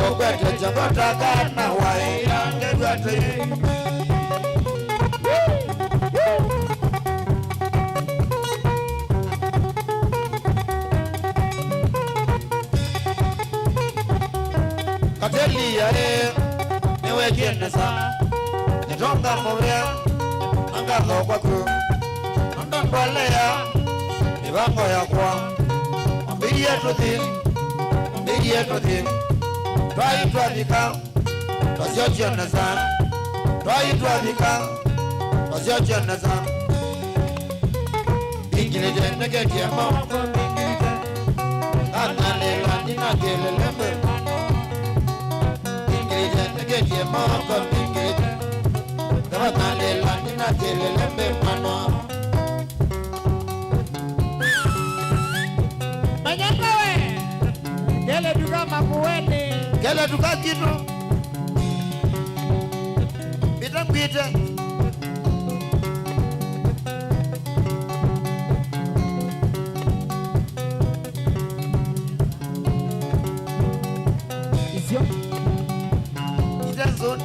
Okwete chongota kana wae yange vyate kienesa nitonga movea anga kwa ku anda balea mibango yakwa ambiye tuthi twaithika twasiochionesa twaithika twasiochionesa ingilitendeketie moko mingilite analela nina kelelembe ingilitendeketie moko mingilite analela nina kelelembe mano Manyakawe Gele duka makuweni Gele duka kitu Bita kwite Isyo Itenzo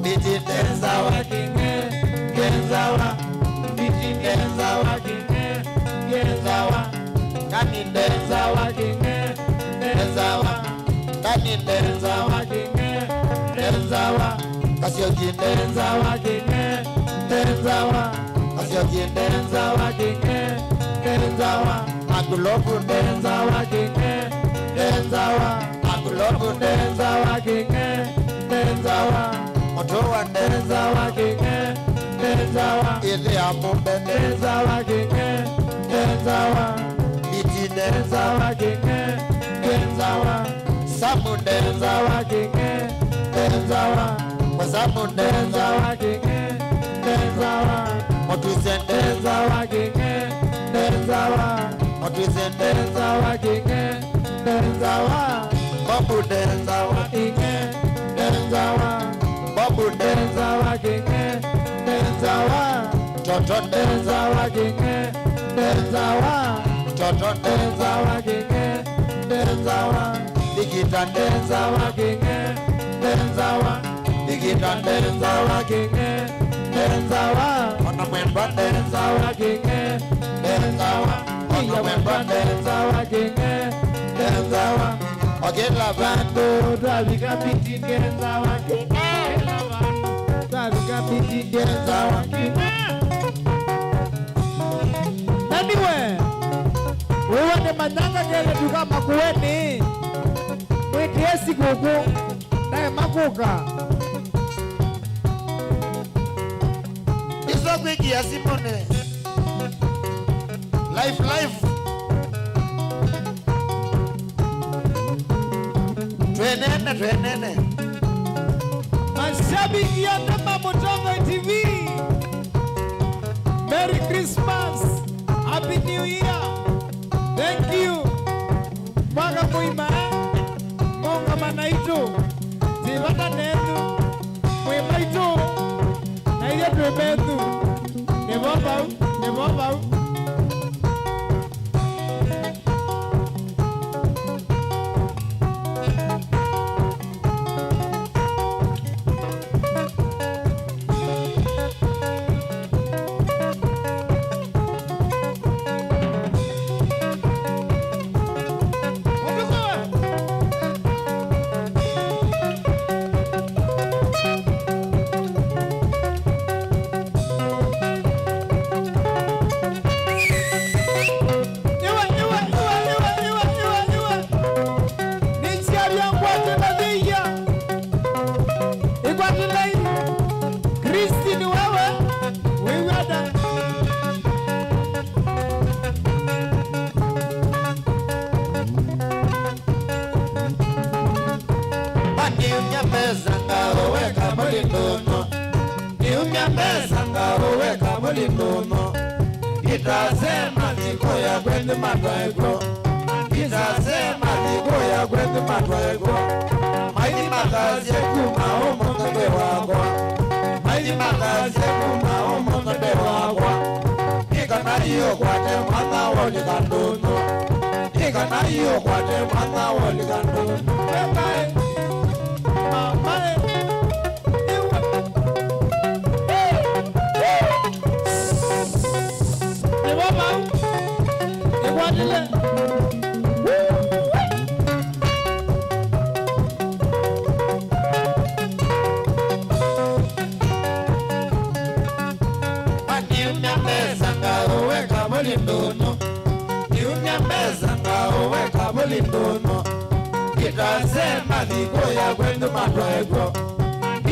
Biti tenzawa kinge Genzawa Biti tenzawa kinge Genzawa Kani tenzawa kinge Tenzawa Kani tenzawa kinge Tenzawa Kasioki tenzawa kinge Tenzawa Kasioki tenzawa kinge Tenzawa Akuloku tenzawa kinge Tenzawa Akuloku tenzawa kinge Tenzawa Motowa tenzawa kinge Tenzawa Ile amumbe tenzawa kinge Tenzawa Biti tenzawa kinge Tenzawa Samu tenzawa kinge Tenzawa Wasamu tenzawa kinge Tenzawa Motusen tenzawa kinge Tenzawa Motusen tenzawa kinge Tenzawa Babu tenzawa kinge Tenzawa Babu tenzawa kinge Tenzawa Toto tenzawa kinge Tenzawa Toto tenzawa kinge Tenzawa Digita tenzawa kinge Tenzawa Digita tenzawa kinge Tenzawa Ona mwemba tenzawa kinge Tenzawa Ona mwemba tenzawa kinge Tenzawa Ogela bando Dravika biti tenzawa kinge Dravika biti tenzawa kinge Anyway Wewe ni manyanga gele duka makuweni Mwitiesi gugu Nae makuka Iso kwiki ya Simone Life Twenene Mashabiki ya Ndema Mutongo TV Merry Christmas Happy New Year Thank you Mwaka muima Munga manaitu Zivata netu Muima itu Naidia tuemetu Nevobau Mulinono Itasema niko ya kwende matwaeko Itasema niko ya kwende matwaeko Maini makazi kuma omo ngebe wakwa Maini makazi kuma omo ngebe wakwa Ikana iyo kwate mwana woli kandono Ikana iyo kwate mwana woli kandono Bye Mamae Iguadile bulindono niunya meza ngao weka bulindono itasema liko ya kwendo matwego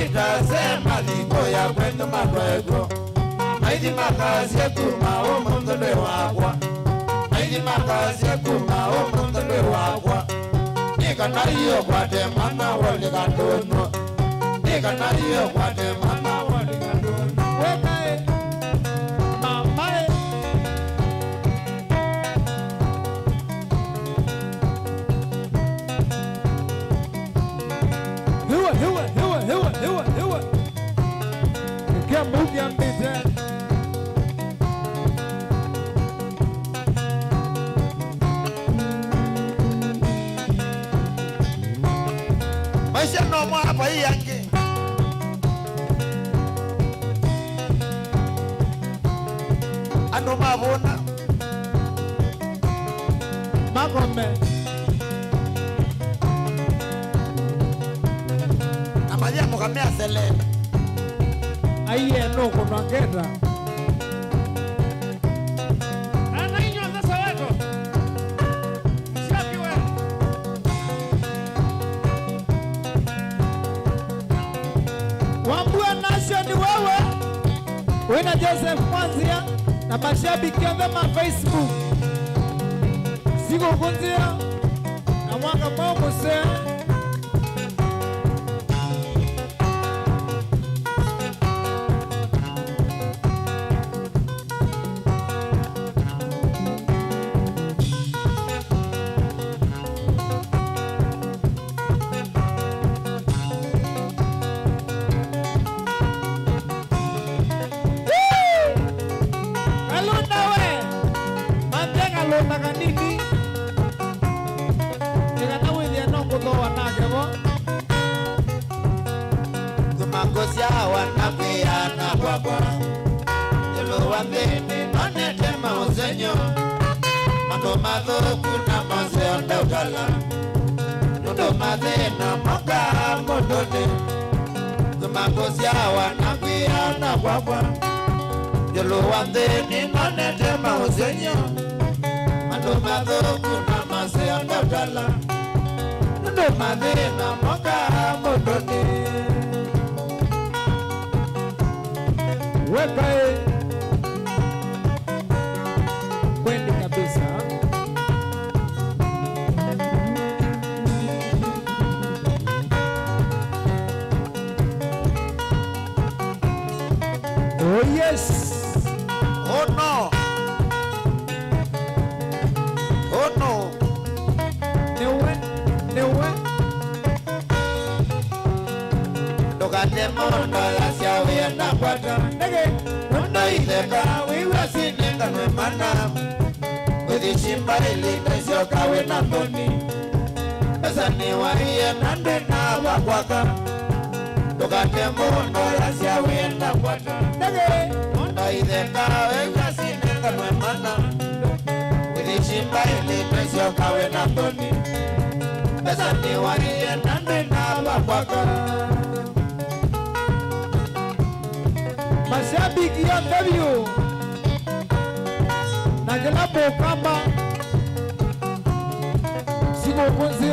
itasema liko ya kwendo matwego maidi makazi kuma omondwe wakwa maidi makazi kuma omondwe wakwa nikanaiyo kwate mana wali kandono nikanaiyo kwate mana wali kandono wekae mamae hewa kia mugi ambite maisha no mwa hapa hii yange ano mabona magome amalia mukamea selena aiye no kunongeza ana inyo sasa weto mshapi wewe Wambua Nation ni wewe wena Joseph Mwanzia na mashabiki wa Facebook siku kunzia na mwaka mwomuse Takanini Nikata wili no kutoa nakebo Kumakosia wanapia na baba Yelo wandeni nonete mausenyo Mando madho kuna mazeo ndautala Nundo madhe na moka mondone Kumakosia wanapia na baba Yelo wandeni nonete mausenyo Ndo madhoku na masea ndadala Ndo madhena moka mondoni Wekae Kwendi kabisa Oh yes Oh no Dokate mondo la siawe na kwata Nege Mondo ileka wiwa sininga memana Kwethi shimba ili nesio kawe na toni Pesa ni waiye nande na wakwaka Dokate mondo la siawe na kwata Nege Mondo ileka wiwa sininga memana Kwethi shimba ili nesio kawe na toni Pesa ni waiye nande na wakwaka Mashabiki ya W na kilabu kama siku kunzie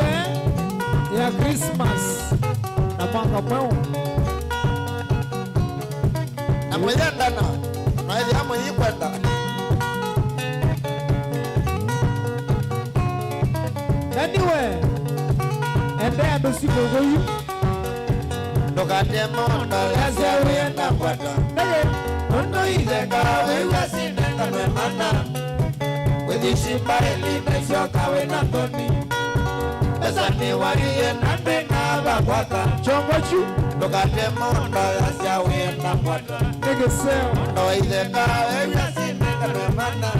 ya Christmas na mwaka mweu na mwezi ndana na hizi hamu hii kwenda anyway endea ndo siku goyu Dokate mondo lese wenda kwata Nege Mondo izeka wewa sinenga mwemana Kwethi shimba eli nesio kawe na toni Pesa ni wariye nande na wakwaka Chongochu Dokate mondo lese wenda kwata Nege seo Mondo izeka wewa sinenga mwemana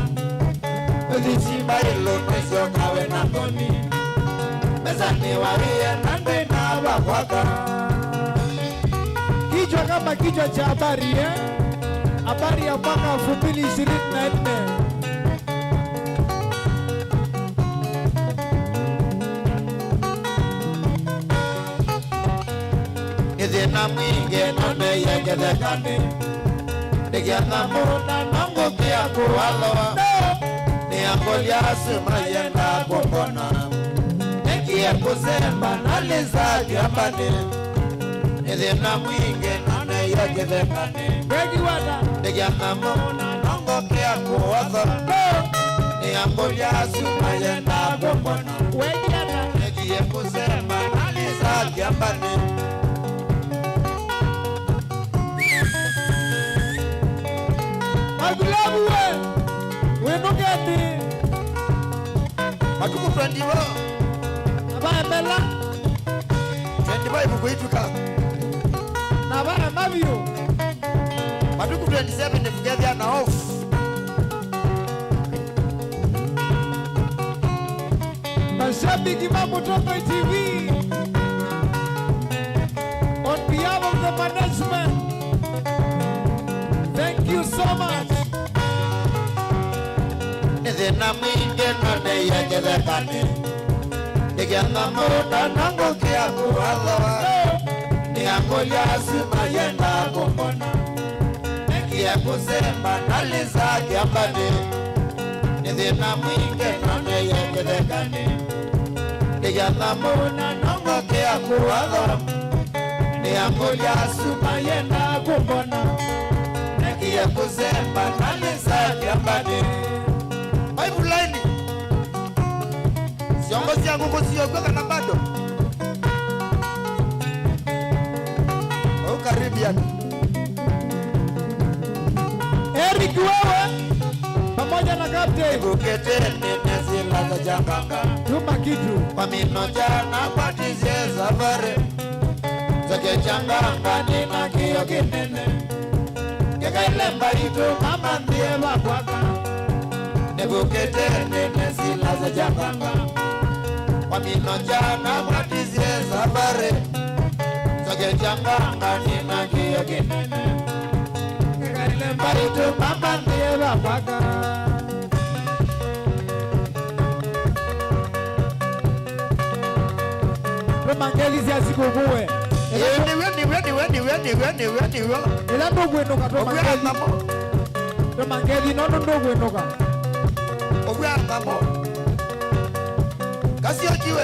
Kwethi shimba eli nesio kawe na toni Pesa ni wariye nande na wakwaka Kichwa kama kichwa cha habari habari ya mwaka 2024 Nithina mwingi none yegethekani Nigiatha muna nongo kia kuwaloa niangolia sema yenda kumbona nekia kusemba naliza kiambani nithina mwingi nane yakithekani nigiana mona nongo kia kuotho niangolia sema yenda kumbona nekia kusemba naliza kiambani Magulabu we nugeti matuku 20 abaya mela 25 kuituka na abaya mabio matuku 27 together na off mashabiki Mambo Tongo TV on behalf of the management. Thank you so much. Nithina mwingi nane yakithekani nigiana mona nongo kia kuotho niangolia sima yenda kumbona nekia kusemba naliza kiambani nithina mwingi nane yakithekani nigiana mona nongo kia kuotho niangolia sima yenda kumbona nekia kusemba naliza kiambani Pipeline Siongozi yangu kusiogoka na bado Caribbean Eric wewe pamoja na captain Uketeni nezila za janganga Tuma kitu Kwa mino jana kwa tizie safari Zake janganga nina kiyo kinene Keka ile mbarito mama ndiye wakwaka Nebuketene nezila za janganga Kwa mino jana kwa tizie safari Zake janganga nina kiyo kinene Keka ile mbarito mama ndiye wakwaka Mangeli ya siku kuwe niwe ila ndogo enoka to mangeli no ndogo enoka ogwa mamo kasi ojiwe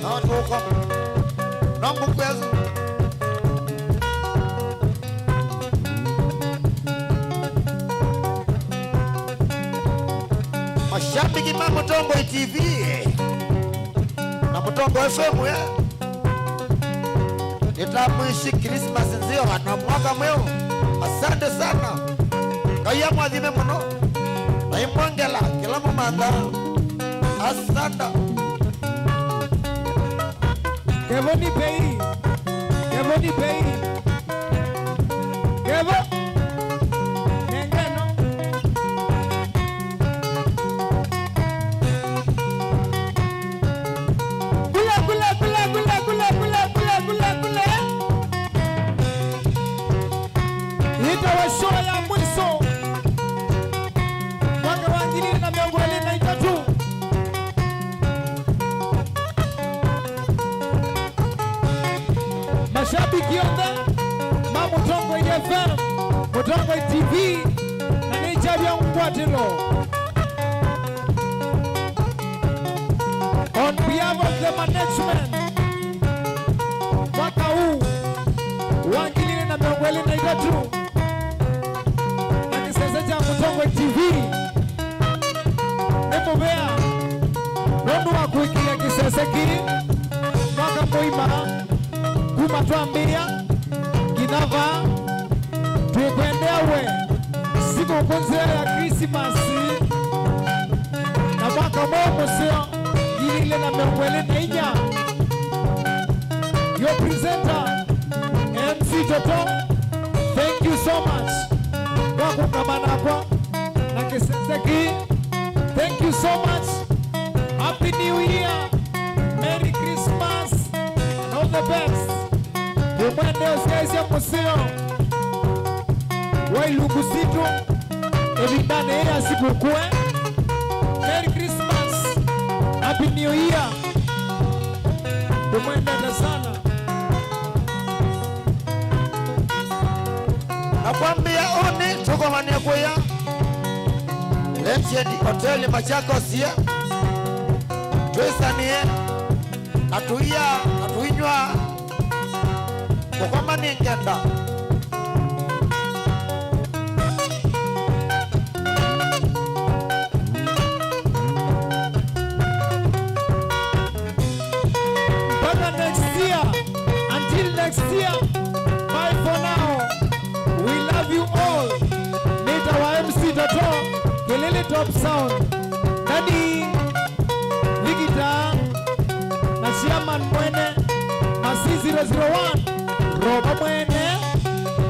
na toko na mkwezo mashabiki Mambo Tongo TV na Mutongo FM ya nitamuishi Christmas nzio na mwaka mweo. Asante sana kaya mwadhime muno na imwangela kila mumanda. Asante Kevoni Pei Kevo Nengeno Show ya mwiso mwaka wa 2023 mashabiki yote Mambo Tongo FM Mutongo TV na nicha vya Ngwatilo on behalf of the management mwaka huu wa 2023 Mutongo TV Nemubea Nondu wa kuikia kiseseki Mwaka muima Kuma tuambia Kinava Tukwendea we Siku kunzea ya Krismasi Na mwaka momo sio Yile na mewele na inya Your presenter MC Toto Thank you so much Kwa kukamanakwa na kiseseki. Thank you so much. Happy New Year. Merry Christmas and all the best. Umwende usiaisi ya museo Wailugusitu Evindane ya siku kue. Merry Christmas. Happy New Year. Umwende sana. Nakwambia oni tuko mania kuya Lemshedi hoteli Machakos ye Twesanie atuinywa Mukoma ningenda next year. Bye for now. We love you all. Meet our MC Toto, Kelele Top Sound, Daddy, Ligita, na Chairman Mwene, Masi 001, Roba Mwene,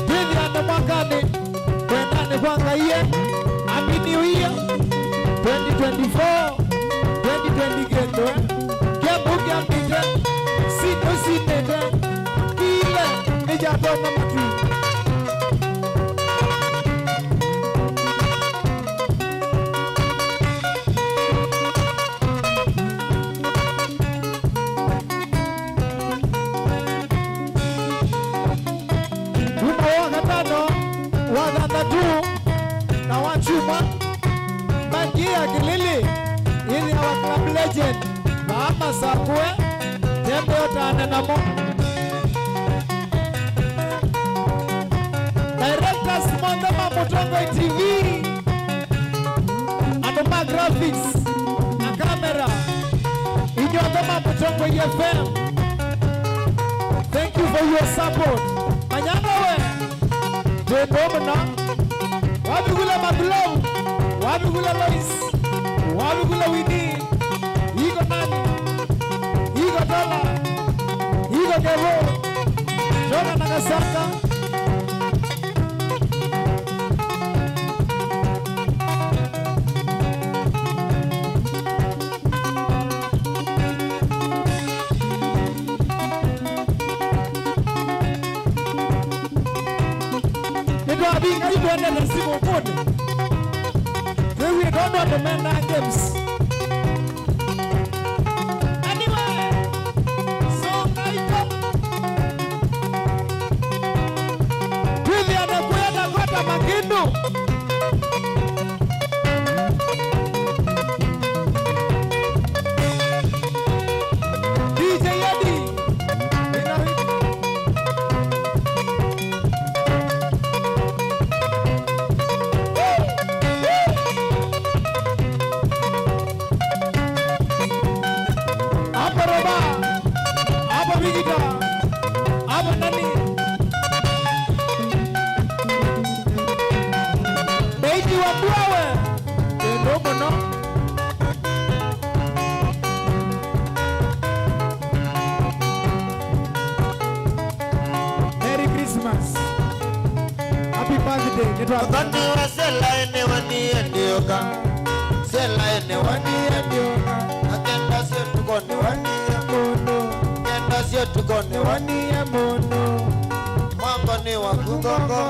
Dili ande mwakane, Mwendane kwanga iye, Happy New Year, 2024, 2020 gendo, Gembu gambite, Sino sinete, Nijabona matu Tumo wakatano Wagatatu Na wachuma Bangia Kilili Ili our club legend Mahama Sakwe Tembe Otane Namo Directors Mondama Mutongo TV Andoma Graphics na camera Inyondoma Mutongo FM. Thank you for your support. Manyana we Dedomna Wabigula Maglow Wabigula Lois Wabigula Wini Igo Nani Igo Dola Igo Gero Jona Nagasaka I don't know the civil code. We don't know the men games. Anyway, so I really are the way that got a Magino. DJ Eddie. Merry Christmas. Happy birthday. Abandi wa sela ene wani endioka. Sela ene wani endioka. Agenda sio tukone wani emono. Agenda sio tukone wani emono. Mambo ni wa kugongo.